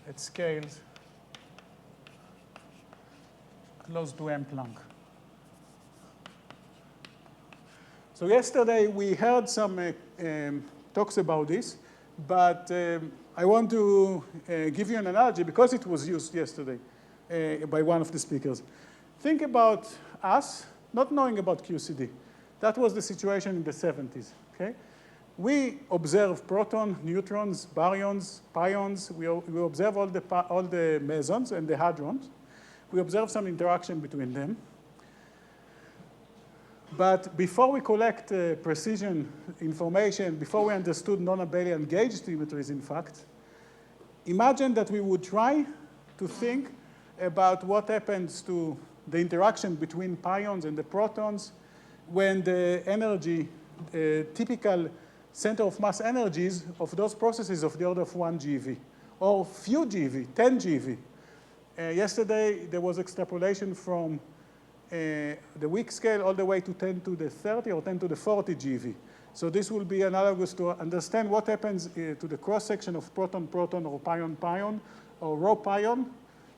B: at scales close to M Planck. So yesterday we heard some talks about this, but I want to give you an analogy because it was used yesterday by one of the speakers. Think about us not knowing about QCD. That was the situation in the 70s, okay? We observe proton, neutrons, baryons, pions. We observe all the mesons and the hadrons. We observe some interaction between them. But before we collect precision information, before we understood non-abelian gauge symmetries, in fact, imagine that we would try to think about what happens to the interaction between pions and the protons when the energy, typical center of mass energies of those processes of the order of 1 GeV, or few GeV, 10 GeV. Yesterday, there was extrapolation from the weak scale all the way to 10 to the 30 or 10 to the 40 GeV. So this will be analogous to understand what happens to the cross-section of proton-proton or pion-pion or rho-pion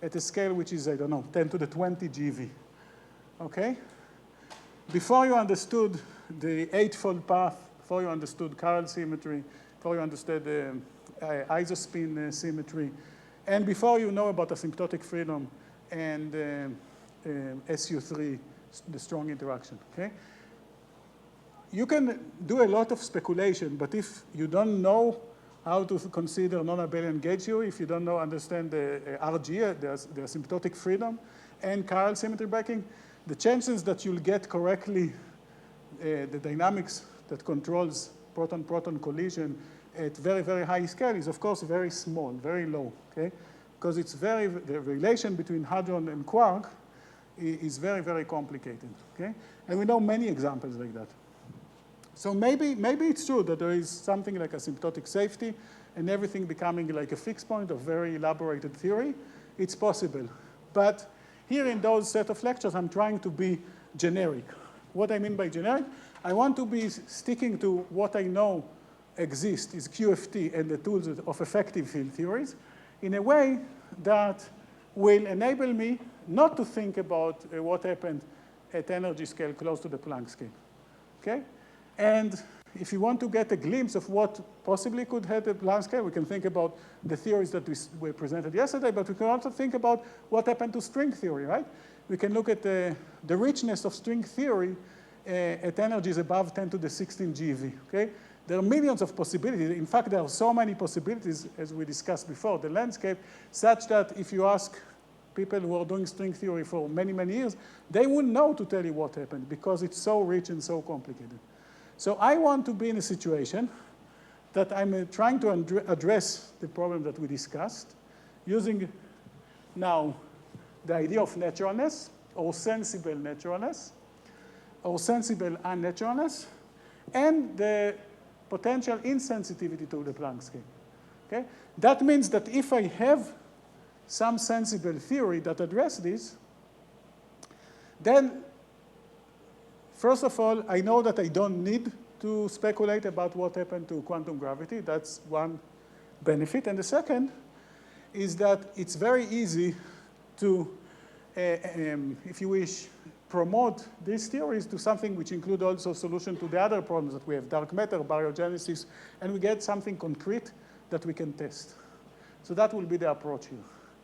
B: at a scale which is, I don't know, 10 to the 20 GeV, okay? Before you understood the eightfold path, before you understood chiral symmetry, before you understood isospin symmetry, and before you know about asymptotic freedom and SU3, the strong interaction, okay? You can do a lot of speculation, but if you don't know how to consider non-abelian gauge theory, if you don't understand the RG, the asymptotic freedom, and chiral symmetry breaking, the chances that you'll get correctly the dynamics that controls proton-proton collision at very, very high scale is, of course, very small, very low, okay? Because it's the relation between hadron and quark is very, very complicated, okay? And we know many examples like that. So maybe it's true that there is something like asymptotic safety and everything becoming like a fixed point of very elaborated theory. It's possible. But here in those set of lectures, I'm trying to be generic. What I mean by generic, I want to be sticking to what I know exists, is QFT and the tools of effective field theories, in a way that will enable me not to think about what happened at energy scale close to the Planck scale, okay? And if you want to get a glimpse of what possibly could have the Planck scale, we can think about the theories that we presented yesterday, but we can also think about what happened to string theory, right? We can look at the richness of string theory at energies above 10 to the 16 GeV, okay? There are millions of possibilities. In fact, there are so many possibilities, as we discussed before, the landscape, such that if you ask people who are doing string theory for many, many years, they wouldn't know to tell you what happened because it's so rich and so complicated. So I want to be in a situation that I'm trying to address the problem that we discussed using now the idea of naturalness or sensible naturalness or sensible unnaturalness and the potential insensitivity to the Planck scale. Okay? That means that if I have some sensible theory that addresses this, then first of all, I know that I don't need to speculate about what happened to quantum gravity. That's one benefit. And the second is that it's very easy to, if you wish, promote these theories to something which include also solution to the other problems that we have, dark matter, baryogenesis, and we get something concrete that we can test. So that will be the approach here.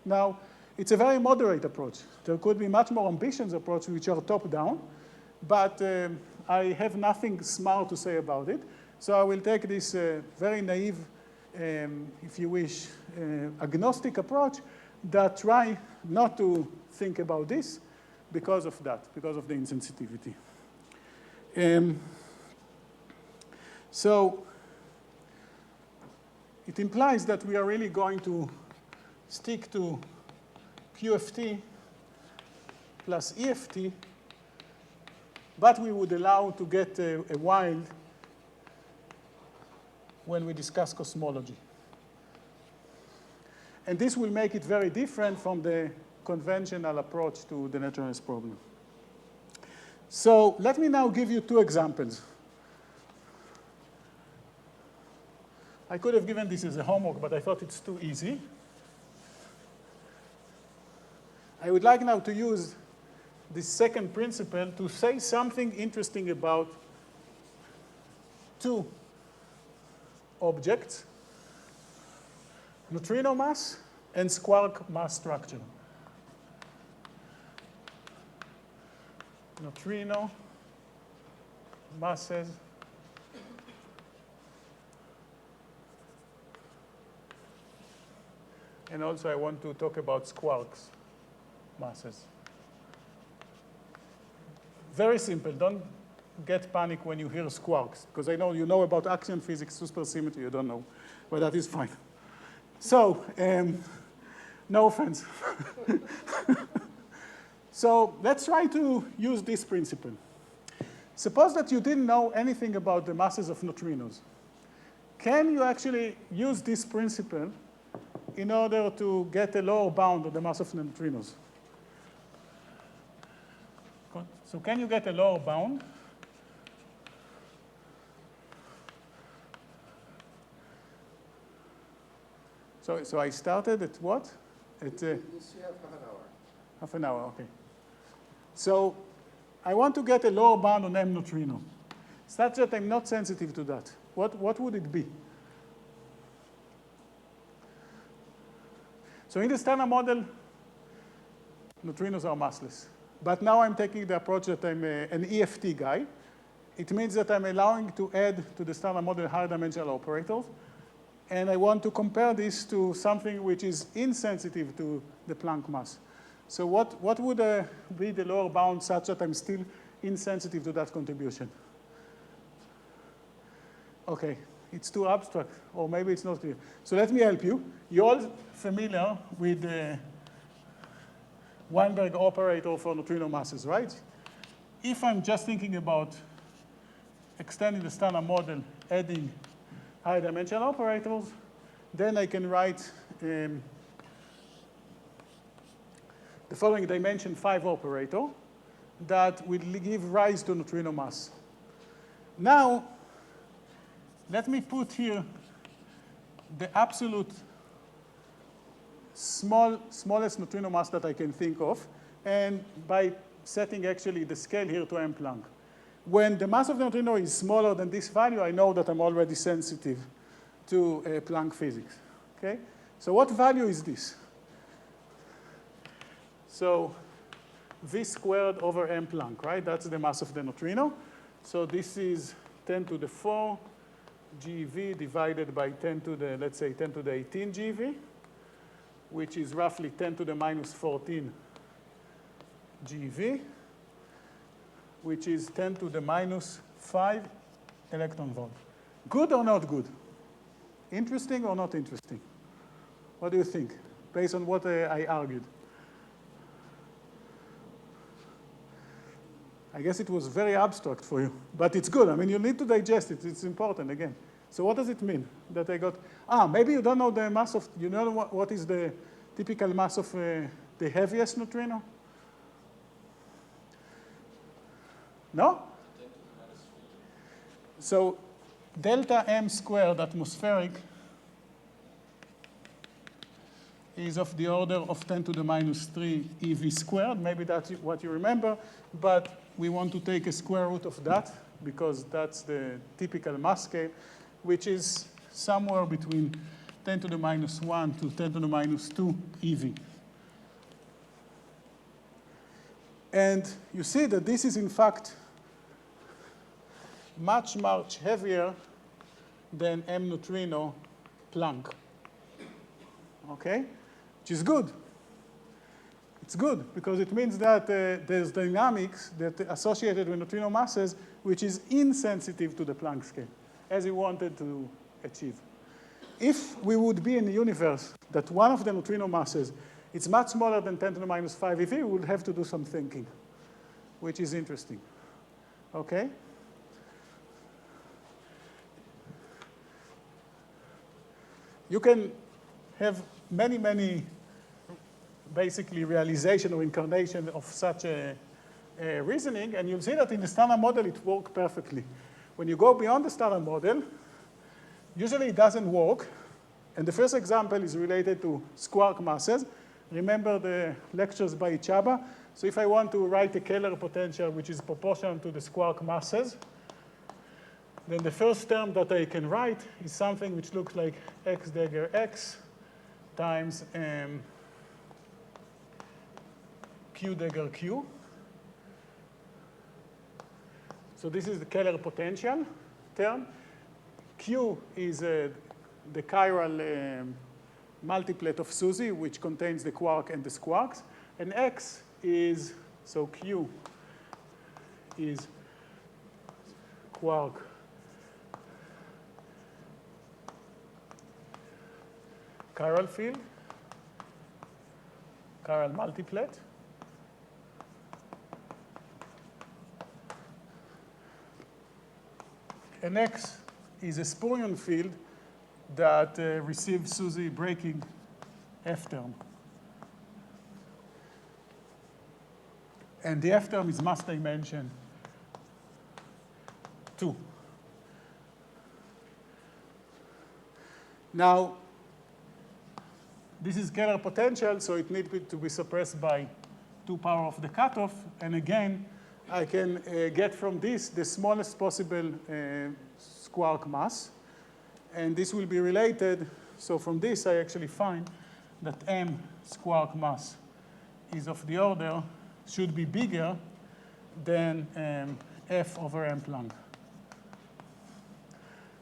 B: Now, it's a very moderate approach. There could be much more ambitious approach which are top-down, but I have nothing smart to say about it. So I will take this very naive, if you wish, agnostic approach that try not to think about this because of that, because of the insensitivity. So it implies that we are really going to stick to QFT plus EFT, but we would allow to get a wild when we discuss cosmology. And this will make it very different from the conventional approach to the naturalness problem. So let me now give you two examples. I could have given this as a homework, but I thought it's too easy. I would like now to use this second principle to say something interesting about two objects, neutrino mass and quark mass structure. Neutrino masses and also I want to talk about quarks masses. Very simple. Don't get panic when you hear quarks, because I know you know about axion physics, supersymmetry, you don't know, but that is fine. So, no offense. So let's try to use this principle. Suppose that you didn't know anything about the masses of neutrinos. Can you actually use this principle in order to get a lower bound of the mass of neutrinos? So can you get a lower bound? So I started at what? At
A: You still have half an hour.
B: half an hour, okay. So I want to get a lower bound on M neutrino, such that I'm not sensitive to that. What would it be? So in the standard model, neutrinos are massless. But now I'm taking the approach that I'm an EFT guy. It means that I'm allowing to add to the standard model higher dimensional operators. And I want to compare this to something which is insensitive to the Planck mass. So what would be the lower bound such that I'm still insensitive to that contribution? OK, it's too abstract, or maybe it's not clear. So let me help you. You're all familiar with the Weinberg operator for neutrino masses, right? If I'm just thinking about extending the standard model, adding high dimensional operators, then I can write the the following dimension 5 operator that will give rise to neutrino mass. Now, let me put here the absolute smallest neutrino mass that I can think of, and by setting actually the scale here to m Planck. When the mass of the neutrino is smaller than this value, I know that I'm already sensitive to Planck physics. Okay? So what value is this? So v squared over m Planck, right? That's the mass of the neutrino. So this is 10 to the 4 GeV divided by 10 to the, let's say, 10 to the 18 GeV, which is roughly 10 to the minus 14 GeV, which is 10 to the minus 5 electron volt. Good or not good? Interesting or not interesting? What do you think, based on what I argued? I guess it was very abstract for you, but it's good. I mean, you need to digest it. It's important, again. So what does it mean that I got? Maybe you don't know the mass of, you know what is the typical mass of the heaviest neutrino? No? So delta m squared atmospheric is of the order of 10 to the minus 3 EV squared. Maybe that's what you remember, but we want to take a square root of that because that's the typical mass scale, which is somewhere between 10 to the minus 1 to 10 to the minus 2 EV. And you see that this is, in fact, much, much heavier than M neutrino Planck. Okay? Which is good. It's good because it means that there's dynamics that associated with neutrino masses which is insensitive to the Planck scale, as we wanted to achieve. If we would be in a universe that one of the neutrino masses is much smaller than 10 to the minus 5 EV, we would have to do some thinking, which is interesting. Okay? You can have many, many basically realization or incarnation of such a reasoning, and you'll see that in the standard model it works perfectly. When you go beyond the standard model, usually it doesn't work, and the first example is related to squark masses. Remember the lectures by Chaba? So if I want to write a Kähler potential which is proportional to the squark masses, then the first term that I can write is something which looks like x dagger x times q dagger q. So this is the Kähler potential term. Q is the chiral multiplet of SUSY, which contains the quark and the squarks. And x is, so Q is quark chiral field, chiral multiplet. And X is a Spurion field that receives SUSY breaking F term. And the F term is mass dimension 2. Now, this is Kähler potential, so it needs to be suppressed by 2 power of the cutoff. And again, I can get from this the smallest possible squark mass. And this will be related. So from this, I actually find that M squark mass is of the order, should be bigger than F over M Planck.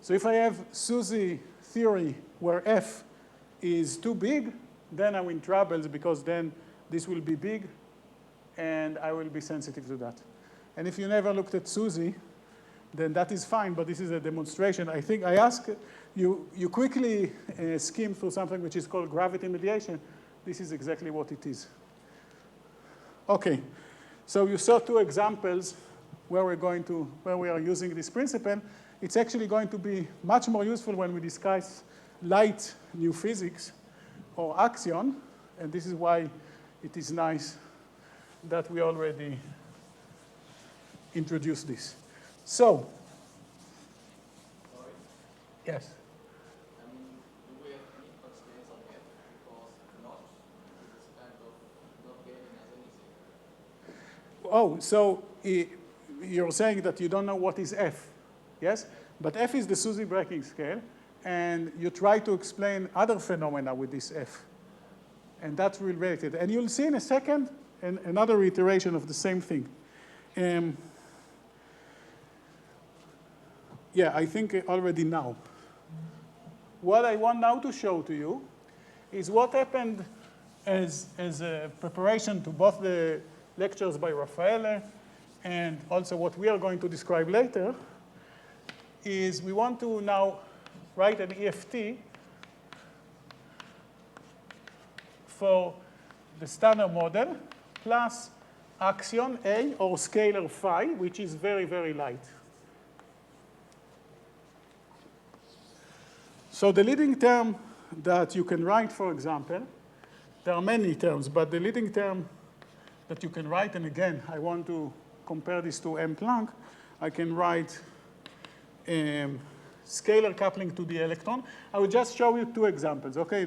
B: So if I have SUSY theory where F is too big, then I'm in troubles because then this will be big and I will be sensitive to that. And if you never looked at SUSY, then that is fine, but this is a demonstration. I think I ask you quickly skim through something which is called gravity mediation. This is exactly what it is. Okay, so you saw 2 examples where we are using this principle. It's actually going to be much more useful when we discuss light new physics or axion, and this is why it is nice that we already introduced this. So,
C: Sorry?
B: yes.
C: I mean, do we have any constraints on F? Because if not, it's kind of not gaining us anything.
B: Oh, so you're saying that you don't know what is F, yes? But F is the SUSY breaking scale, and you try to explain other phenomena with this F. And that's related. And you'll see in a second another iteration of the same thing. Yeah, I think already now. What I want now to show to you is what happened as a preparation to both the lectures by Raffaele and also what we are going to describe later is we want to now write an EFT for the standard model plus axion A or scalar phi, which is very, very light. So the leading term that you can write, for example, there are many terms, but the leading term that you can write, and again, I want to compare this to M Planck, I can write scalar coupling to the electron. I will just show you two examples, okay?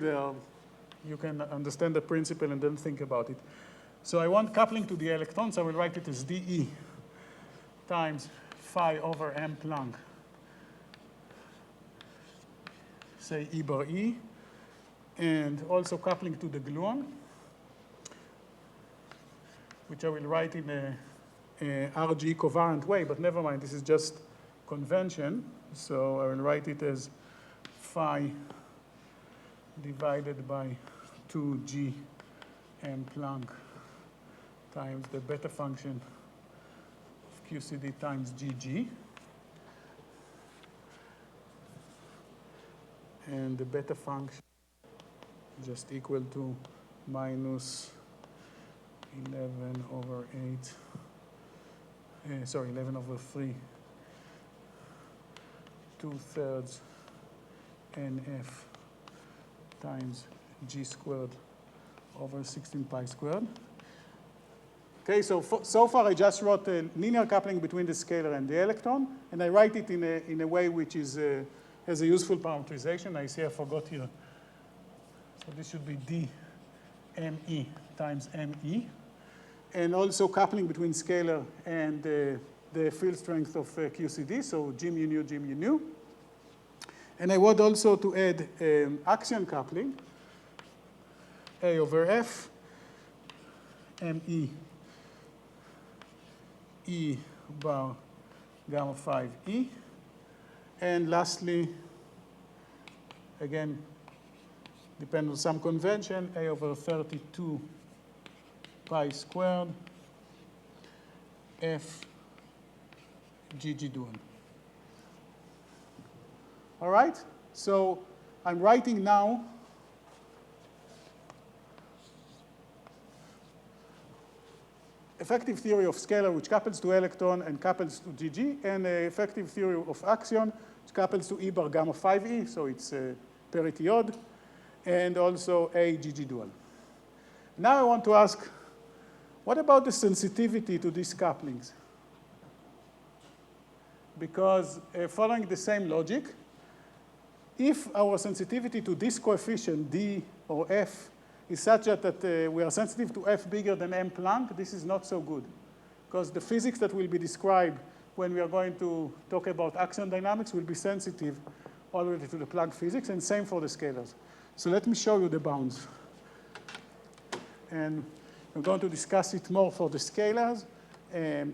B: You can understand the principle and then think about it. So I want coupling to the electron, so I will write it as dE times phi over M Planck, say E bar E, and also coupling to the gluon, which I will write in a RG covariant way, but never mind, this is just convention. So I will write it as phi divided by 2G M Planck times the beta function of QCD times GG. And the beta function just equal to minus 11 over 11 over 3, 2/3 NF times G squared over 16 pi squared. Okay, so far I just wrote a linear coupling between the scalar and the electron, and I write it in a way which is has a useful parameterization. I see I forgot here. So this should be dMe times ME. And also coupling between scalar and the field strength of QCD, so G mu nu, G mu nu. And I want also to add axion coupling, A over F, ME, E bar gamma 5E. And lastly, again, depend on some convention, A over 32 pi squared, F GG dual. All right? So I'm writing now effective theory of scalar which couples to electron and couples to GG, and effective theory of axion which couples to E bar gamma 5E, so it's parity odd, and also A GG dual. Now I want to ask, what about the sensitivity to these couplings? Because following the same logic, if our sensitivity to this coefficient, D or F, is such that we are sensitive to F bigger than M Planck, this is not so good. Because the physics that will be described when we are going to talk about axion dynamics will be sensitive already to the Planck physics, and same for the scalars. So let me show you the bounds. And we're going to discuss it more for the scalars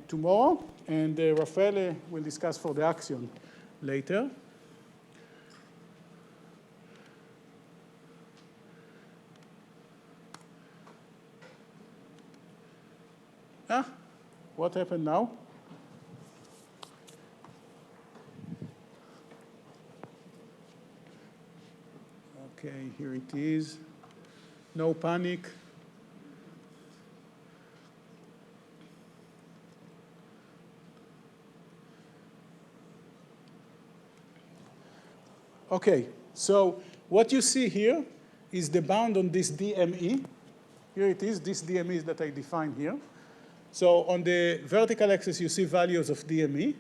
B: tomorrow, and Raffaele will discuss for the axion later. What happened now? Okay, here it is. No panic. Okay, so what you see here is the bound on this DME. Here it is, these DMEs that I defined here. So on the vertical axis, you see values of DME.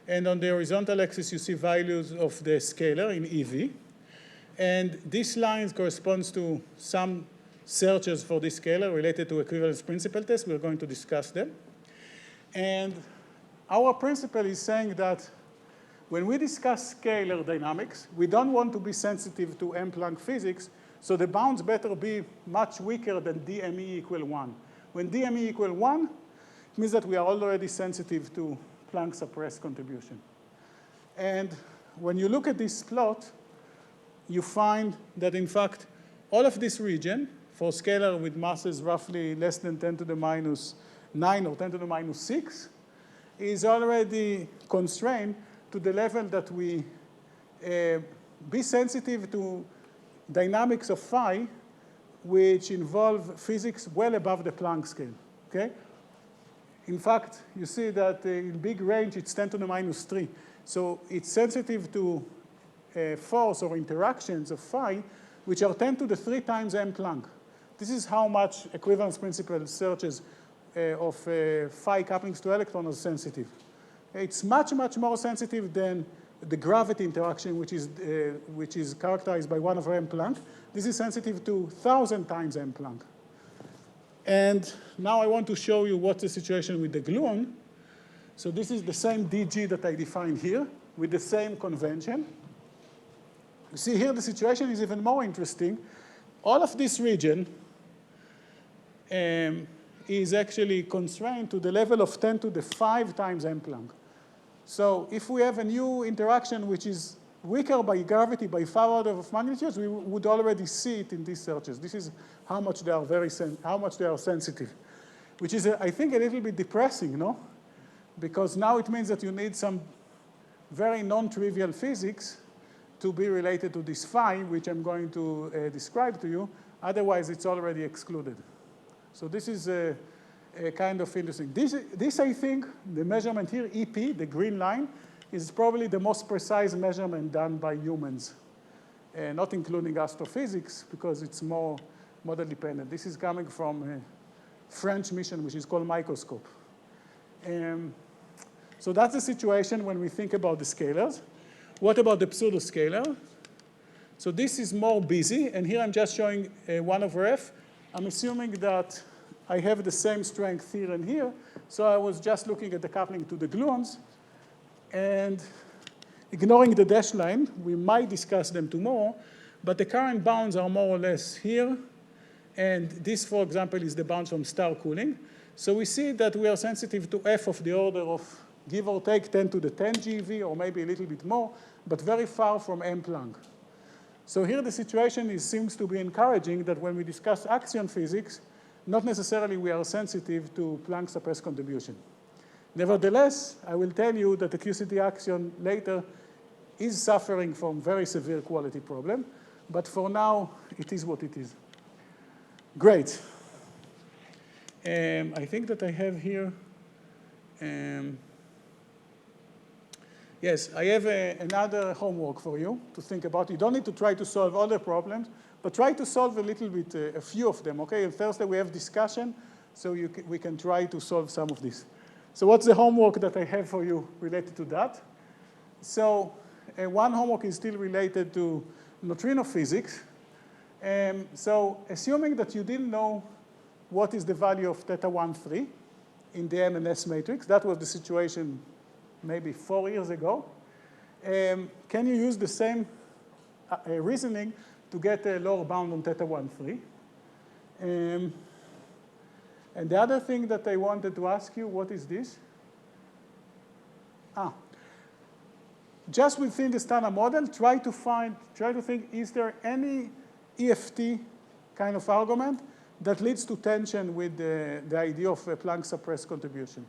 B: And on the horizontal axis, you see values of the scalar in EV. And this line corresponds to some searches for this scalar related to equivalence principle test. We're going to discuss them. And our principle is saying that when we discuss scalar dynamics, we don't want to be sensitive to M-Planck physics, so the bounds better be much weaker than DME equal 1. When DME equal 1, it means that we are already sensitive to Planck suppressed contribution. And when you look at this plot, you find that, in fact, all of this region, for scalar with masses roughly less than 10 to the minus 9 or 10 to the minus 6, is already constrained to the level that we be sensitive to dynamics of phi, which involve physics well above the Planck scale, okay? In fact, you see that in big range, it's 10 to the minus 3. So it's sensitive to force or interactions of phi, which are 10 to the 3 times M Planck. This is how much equivalence principle searches of phi couplings to electrons are sensitive. It's much, much more sensitive than the gravity interaction, which is characterized by 1 over M Planck. This is sensitive to 1,000 times M Planck. And now I want to show you what's the situation with the gluon. So this is the same DG that I defined here with the same convention. You see here the situation is even more interesting. All of this region is actually constrained to the level of 10 to the 5 times M Planck. So if we have a new interaction which is weaker by gravity by 5 orders of magnitudes, we would already see it in these searches. This is how much they are sensitive, which is, I think, a little bit depressing, no? Because now it means that you need some very non-trivial physics to be related to this phi, which I'm going to describe to you. Otherwise, it's already excluded. So this is a kind of interesting. This, I think, the measurement here, EP, the green line, is probably the most precise measurement done by humans, not including astrophysics, because it's more model dependent. This is coming from a French mission, which is called Microscope. So that's the situation when we think about the scalars. What about the pseudo scalar? So this is more busy, and here I'm just showing 1 over f. I'm assuming that I have the same strength here and here, so I was just looking at the coupling to the gluons, and ignoring the dashed line, we might discuss them tomorrow, but the current bounds are more or less here, and this, for example, is the bounds from star cooling. So we see that we are sensitive to f of the order of, give or take, 10 to the 10 GeV, or maybe a little bit more, but very far from M Planck. So here the situation seems to be encouraging that when we discuss axion physics, not necessarily we are sensitive to Planck suppressed contribution. Nevertheless, I will tell you that the QCD axion later is suffering from very severe quality problem, but for now, it is what it is. Great. I think that I have here, yes, I have another homework for you to think about. You don't need to try to solve all the problems, but try to solve a little bit, a few of them, okay? On Thursday we have discussion, so we can try to solve some of this. So what's the homework that I have for you related to that? So one homework is still related to neutrino physics. So assuming that you didn't know what is the value of theta 1, 3 in the M and S matrix, that was the situation maybe 4 years ago, can you use the same reasoning to get a lower bound on theta 1, 3? And the other thing that I wanted to ask you, what is this? Just within the standard model, try to think, is there any EFT kind of argument that leads to tension with the idea of a Planck suppressed contribution?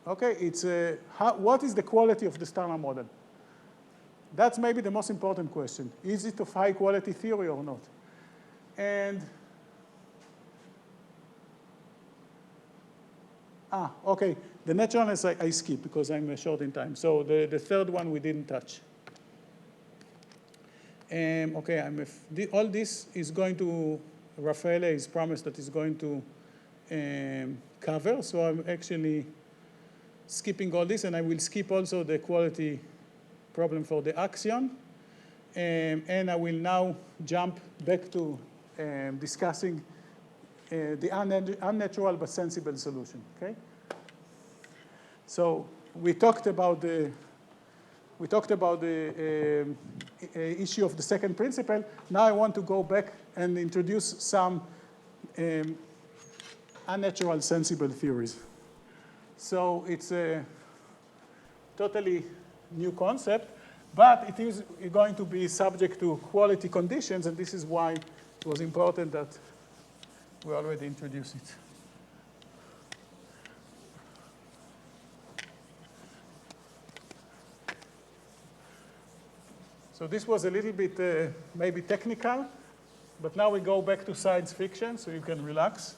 B: Okay, it's what is the quality of the standard model? That's maybe the most important question. Is it of high quality theory or not? And okay, the naturalness I skip because I'm short in time. So the third one we didn't touch. Okay, all this is going to Raffaele has promised that he's going to cover. So I'm actually skipping all this, and I will skip also the quality problem for the axion. And I will now jump back to discussing the unnatural but sensible solution, okay? So we talked about the issue of the second principle. Now I want to go back and introduce some unnatural sensible theories. So it's a totally new concept, but it is going to be subject to quality conditions, and this is why it was important that we already introduced it. So this was a little bit maybe technical, but now we go back to science fiction, so you can relax.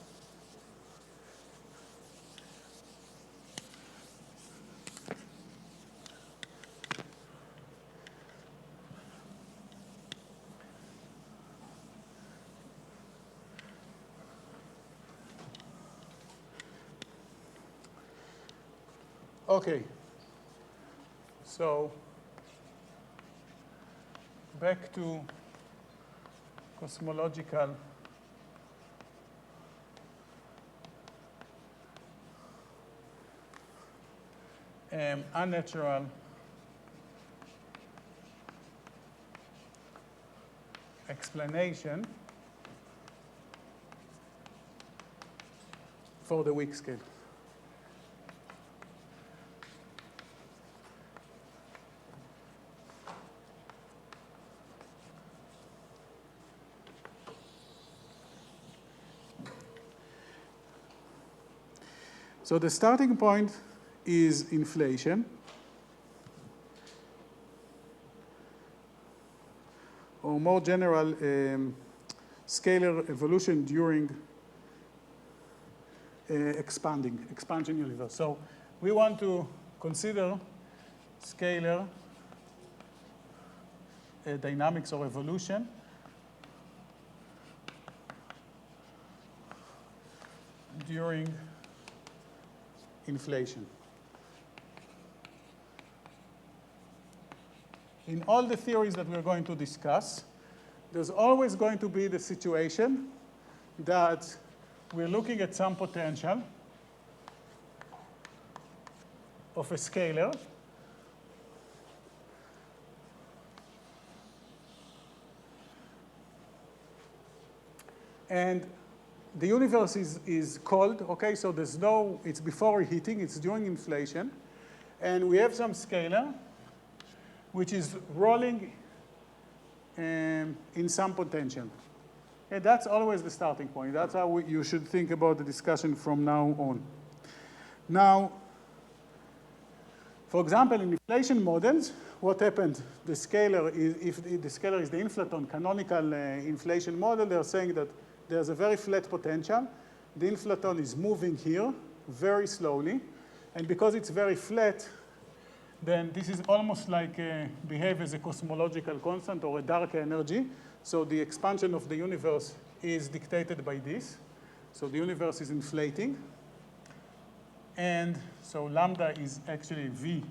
B: Okay, so back to cosmological unnatural explanation for the weak scale. So the starting point is inflation, or more general scalar evolution during expansion universe. So we want to consider scalar dynamics or evolution during inflation. In all the theories that we're going to discuss, there's always going to be the situation that we're looking at some potential of a scalar, and the universe is cold, okay? So there's no, it's before heating, it's during inflation. And we have some scalar, which is rolling in some potential. Okay, that's always the starting point. That's how you should think about the discussion from now on. Now, for example, in inflation models, what happened? The scalar is, if the scalar is the inflaton canonical inflation model, they're saying that there's a very flat potential. The inflaton is moving here very slowly. And because it's very flat, then this is almost like behave as a cosmological constant or a dark energy. So the expansion of the universe is dictated by this. So the universe is inflating. And so lambda is actually V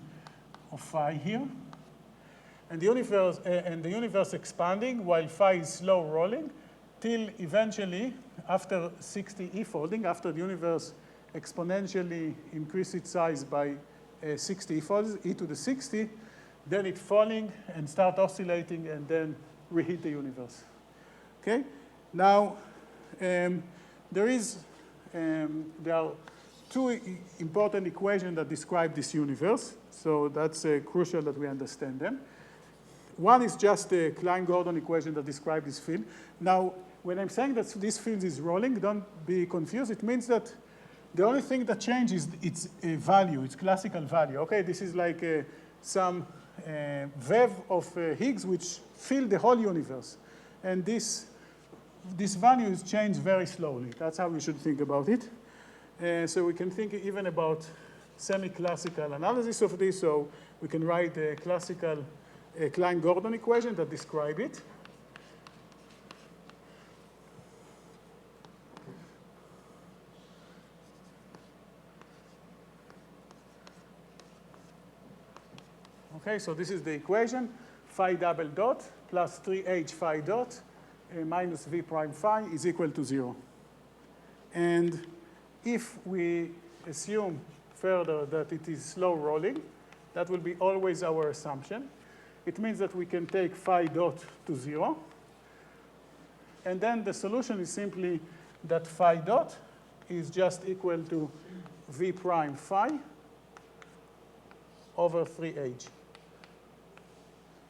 B: of phi here. And the universe expanding while phi is slow rolling, till eventually, after 60 e-folding, after the universe exponentially increases its size by 60 e-folds, e to the 60, then it's falling and start oscillating and then reheat the universe. Okay? Now, there are two important equations that describe this universe, so that's crucial that we understand them. One is just the Klein-Gordon equation that describes this field. Now, when I'm saying that this field is rolling, don't be confused. It means that the only thing that changes is its value, its classical value. Okay, this is like some wave of Higgs which fill the whole universe. And this value is changed very slowly. That's how we should think about it. So we can think even about semi-classical analysis of this. So we can write a classical Klein-Gordon equation that describe it. Okay, so this is the equation, phi double dot plus 3h phi dot minus v prime phi is equal to 0. And if we assume further that it is slow rolling, that will be always our assumption. It means that we can take phi dot to 0. And then the solution is simply that phi dot is just equal to v prime phi over 3h.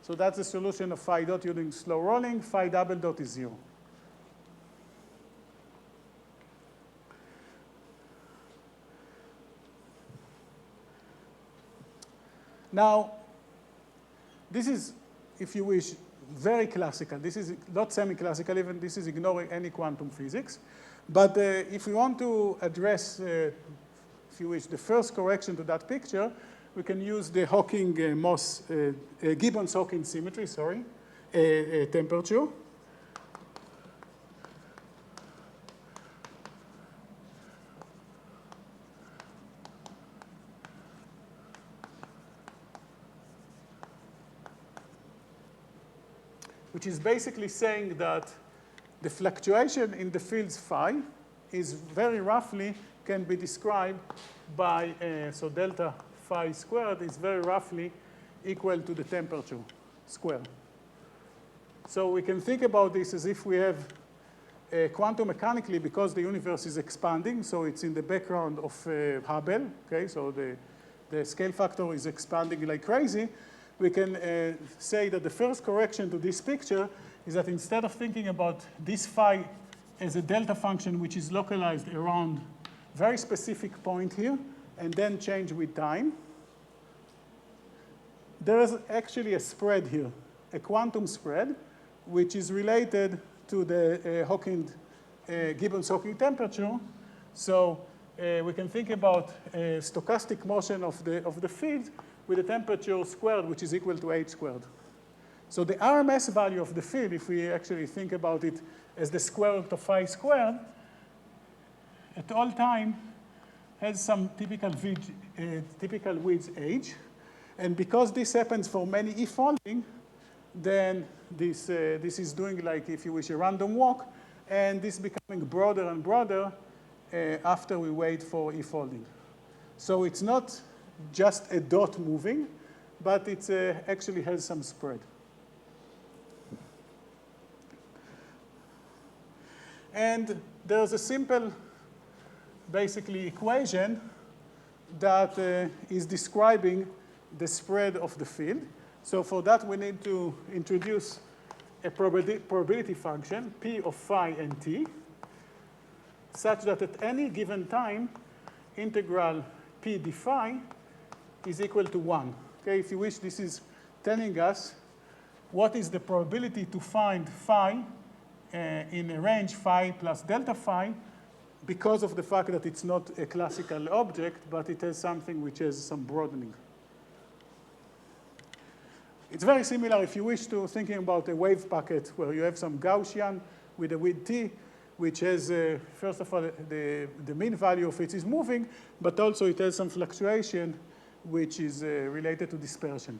B: So that's the solution of phi dot using slow rolling. Phi double dot is 0. Now, this is, if you wish, very classical. This is not semi-classical, even this is ignoring any quantum physics. But if we want to address, if you wish, the first correction to that picture, we can use the Gibbons-Hawkins symmetry, temperature. Which is basically saying that the fluctuation in the fields phi is very roughly can be described by, so delta phi squared is very roughly equal to the temperature squared. So we can think about this as if we have quantum mechanically, because the universe is expanding, so it's in the background of Hubble, okay? So the scale factor is expanding like crazy. We can say that the first correction to this picture is that instead of thinking about this phi as a delta function which is localized around a very specific point here and then change with time, there is actually a spread here, a quantum spread, which is related to the Gibbons-Hawkins temperature. So we can think about a stochastic motion of the field with a temperature squared, which is equal to h squared. So the RMS value of the field, if we actually think about it as the square root of phi squared, at all time has some typical width h. And because this happens for many e-folding, then this is doing, like, if you wish, a random walk, and this becoming broader and broader after we wait for e-folding. So it's not just a dot moving, but it actually has some spread. And there's a simple, basically, equation that is describing the spread of the field. So for that, we need to introduce a probability function, P of phi and t, such that at any given time, integral P d phi is equal to 1. Okay, if you wish, this is telling us what is the probability to find phi in a range phi plus delta phi, because of the fact that it's not a classical object, but it has something which has some broadening. It's very similar, if you wish, to thinking about a wave packet where you have some Gaussian with a width t, which has, first of all, the mean value of it is moving, but also it has some fluctuation which is related to dispersion.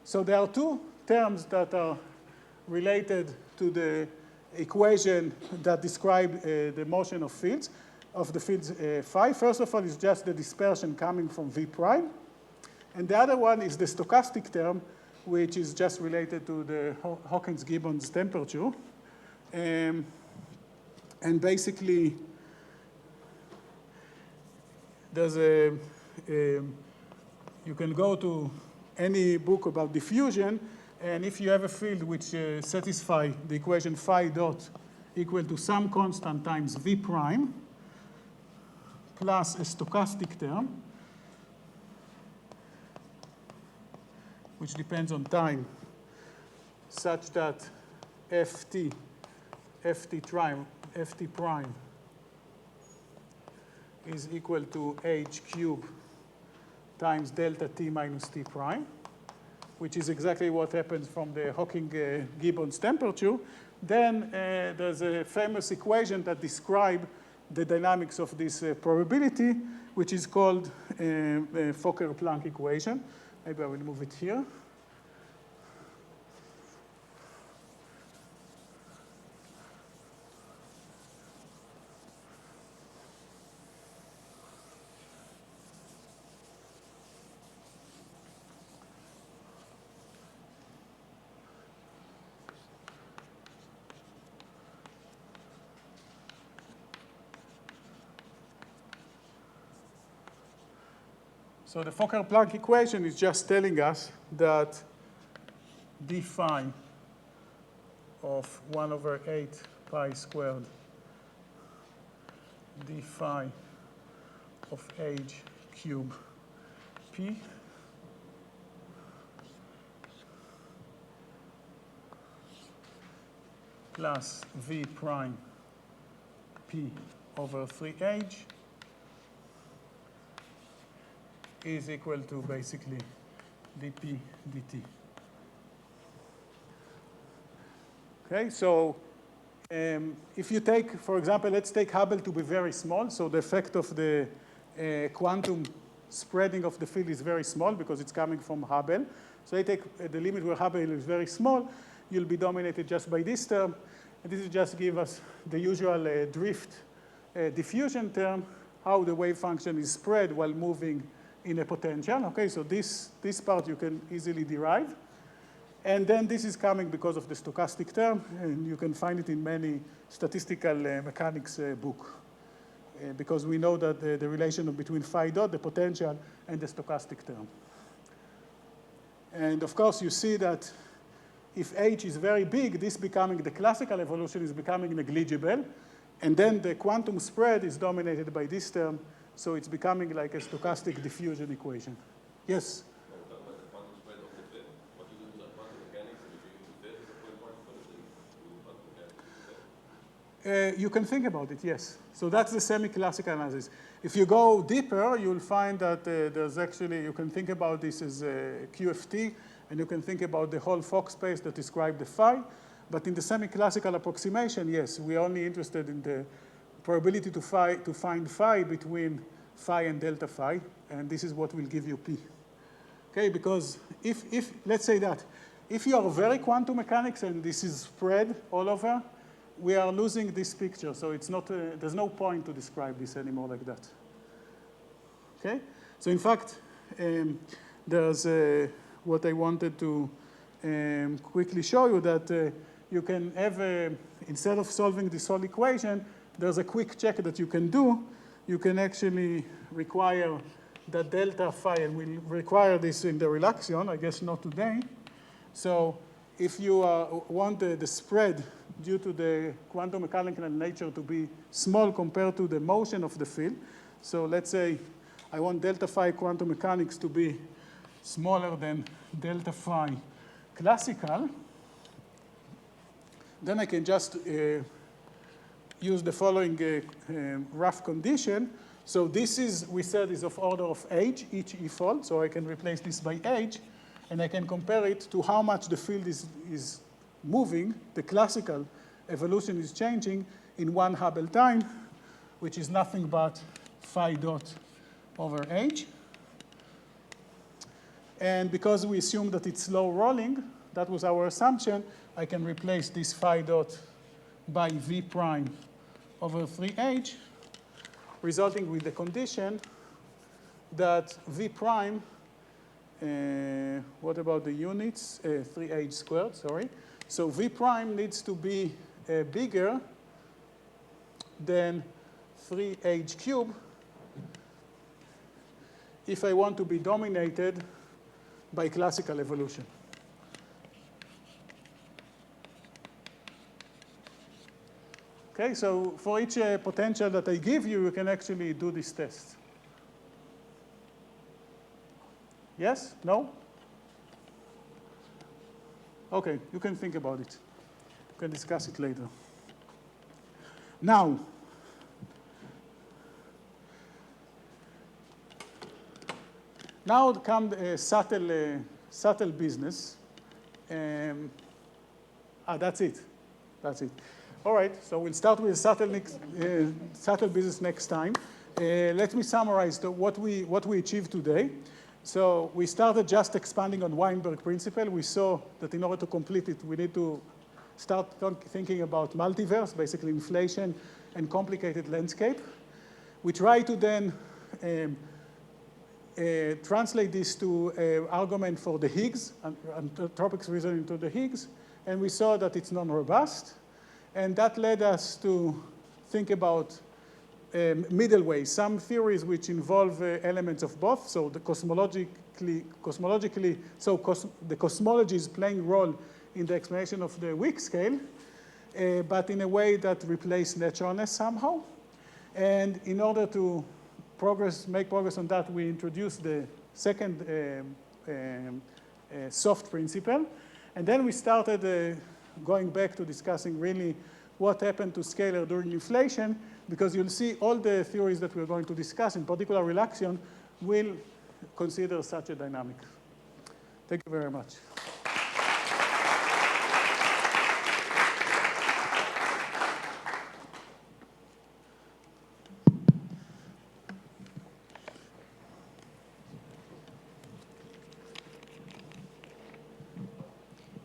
B: So there are two terms that are related to the equation that describe the motion of fields, of the fields phi. First of all, is just the dispersion coming from v prime. And the other one is the stochastic term, which is just related to the Hawkins-Gibbons temperature. And basically, there's you can go to any book about diffusion, and if you have a field which satisfies the equation phi dot equal to some constant times v prime plus a stochastic term, which depends on time, such that ft prime is equal to h cubed times delta t minus t prime, which is exactly what happens from the Hawkins-Gibbons temperature. Then there's a famous equation that describes the dynamics of this probability, which is called Fokker-Planck equation. Maybe I will move it here. So the Fokker-Planck equation is just telling us that d phi of 1 over 8 pi squared d phi of h cube p plus v prime p over 3h is equal to basically dp dt. Okay, so if you take, for example, let's take Hubble to be very small. So the effect of the quantum spreading of the field is very small because it's coming from Hubble. So I take the limit where Hubble is very small, you'll be dominated just by this term. And this will just give us the usual drift diffusion term, how the wave function is spread while moving in a potential. Okay, so this part you can easily derive. And then this is coming because of the stochastic term, and you can find it in many statistical mechanics book, because we know that the relation between phi dot, the potential, and the stochastic term. And of course, you see that if h is very big, this becoming the classical evolution is becoming negligible, and then the quantum spread is dominated by this term, so it's becoming like a stochastic diffusion equation. Yes? You can think about it, yes. So that's the semi-classical analysis. If you go deeper, you'll find that there's actually, you can think about this as QFT, and you can think about the whole Fock space that describes the phi. But in the semi-classical approximation, yes, we're only interested in the probability to find phi between phi and delta phi, and this is what will give you P. Okay, because if let's say that, if you are very quantum mechanics and this is spread all over, we are losing this picture, so it's not, there's no point to describe this anymore like that. Okay? So in fact, there's what I wanted to quickly show you, that you can have, instead of solving this whole equation, there's a quick check that you can do. You can actually require that delta phi, and we'll require this in the relaxion, I guess not today. So if you want the spread due to the quantum mechanical nature to be small compared to the motion of the field, so let's say I want delta phi quantum mechanics to be smaller than delta phi classical, then I can just use the following rough condition. So this is, we said, is of order of h, each e-fold, so I can replace this by h, and I can compare it to how much the field is moving, the classical evolution is changing in 1 Hubble time, which is nothing but phi dot over h. And because we assume that it's slow rolling, that was our assumption, I can replace this phi dot by v prime over 3h, resulting with the condition that v prime, what about the units? 3h squared, sorry. So v prime needs to be bigger than 3h cubed if I want to be dominated by classical evolution. Okay, so for each potential that I give you, you can actually do this test. Yes? No? Okay, you can think about it. You can discuss it later. Now, comes subtle business. That's it. That's it. All right, so we'll start with subtle business next time. Let me summarize what we achieved today. So we started just expanding on Weinberg principle. We saw that in order to complete it, we need to start thinking about multiverse, basically inflation and complicated landscape. We try to then translate this to argument for the Higgs, Entropic's reasoning to the Higgs, and we saw that it's non-robust. And that led us to think about middle ways, some theories which involve elements of both, so the cosmologically, the cosmology is playing a role in the explanation of the weak scale, but in a way that replaces naturalness somehow. And in order to make progress on that, we introduced the second soft principle. And then we started going back to discussing really what happened to scalar during inflation, because you'll see all the theories that we're going to discuss, in particular relaxion, will consider such a dynamic. Thank you very much.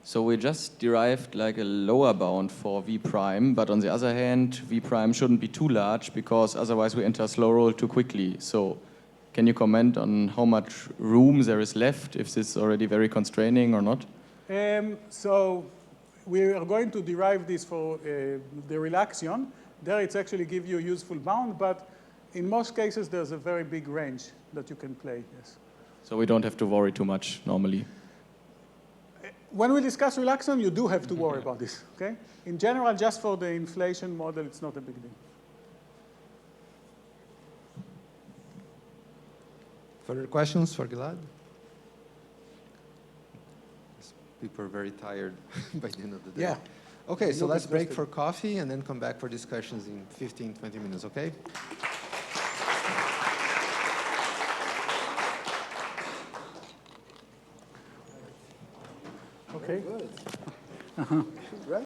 D: So we just derived like a lower bound for V prime, but on the other hand, V prime shouldn't be too large because otherwise we enter slow roll too quickly. So can you comment on how much room there is left, if this is already very constraining or not?
B: So we are going to derive this for the relaxion. There it's actually give you a useful bound, but in most cases there's a very big range that you can play, yes.
D: So we don't have to worry too much normally.
B: When we discuss relaxion, you do have to worry about this, okay? In general, just for the inflation model, it's not a big deal.
A: Further questions for Gilad? People are very tired by the end of the day.
B: Yeah.
A: Okay, so let's break for coffee and then come back for discussions in 15, 20 minutes, okay?
B: Okay.
A: Good. Right.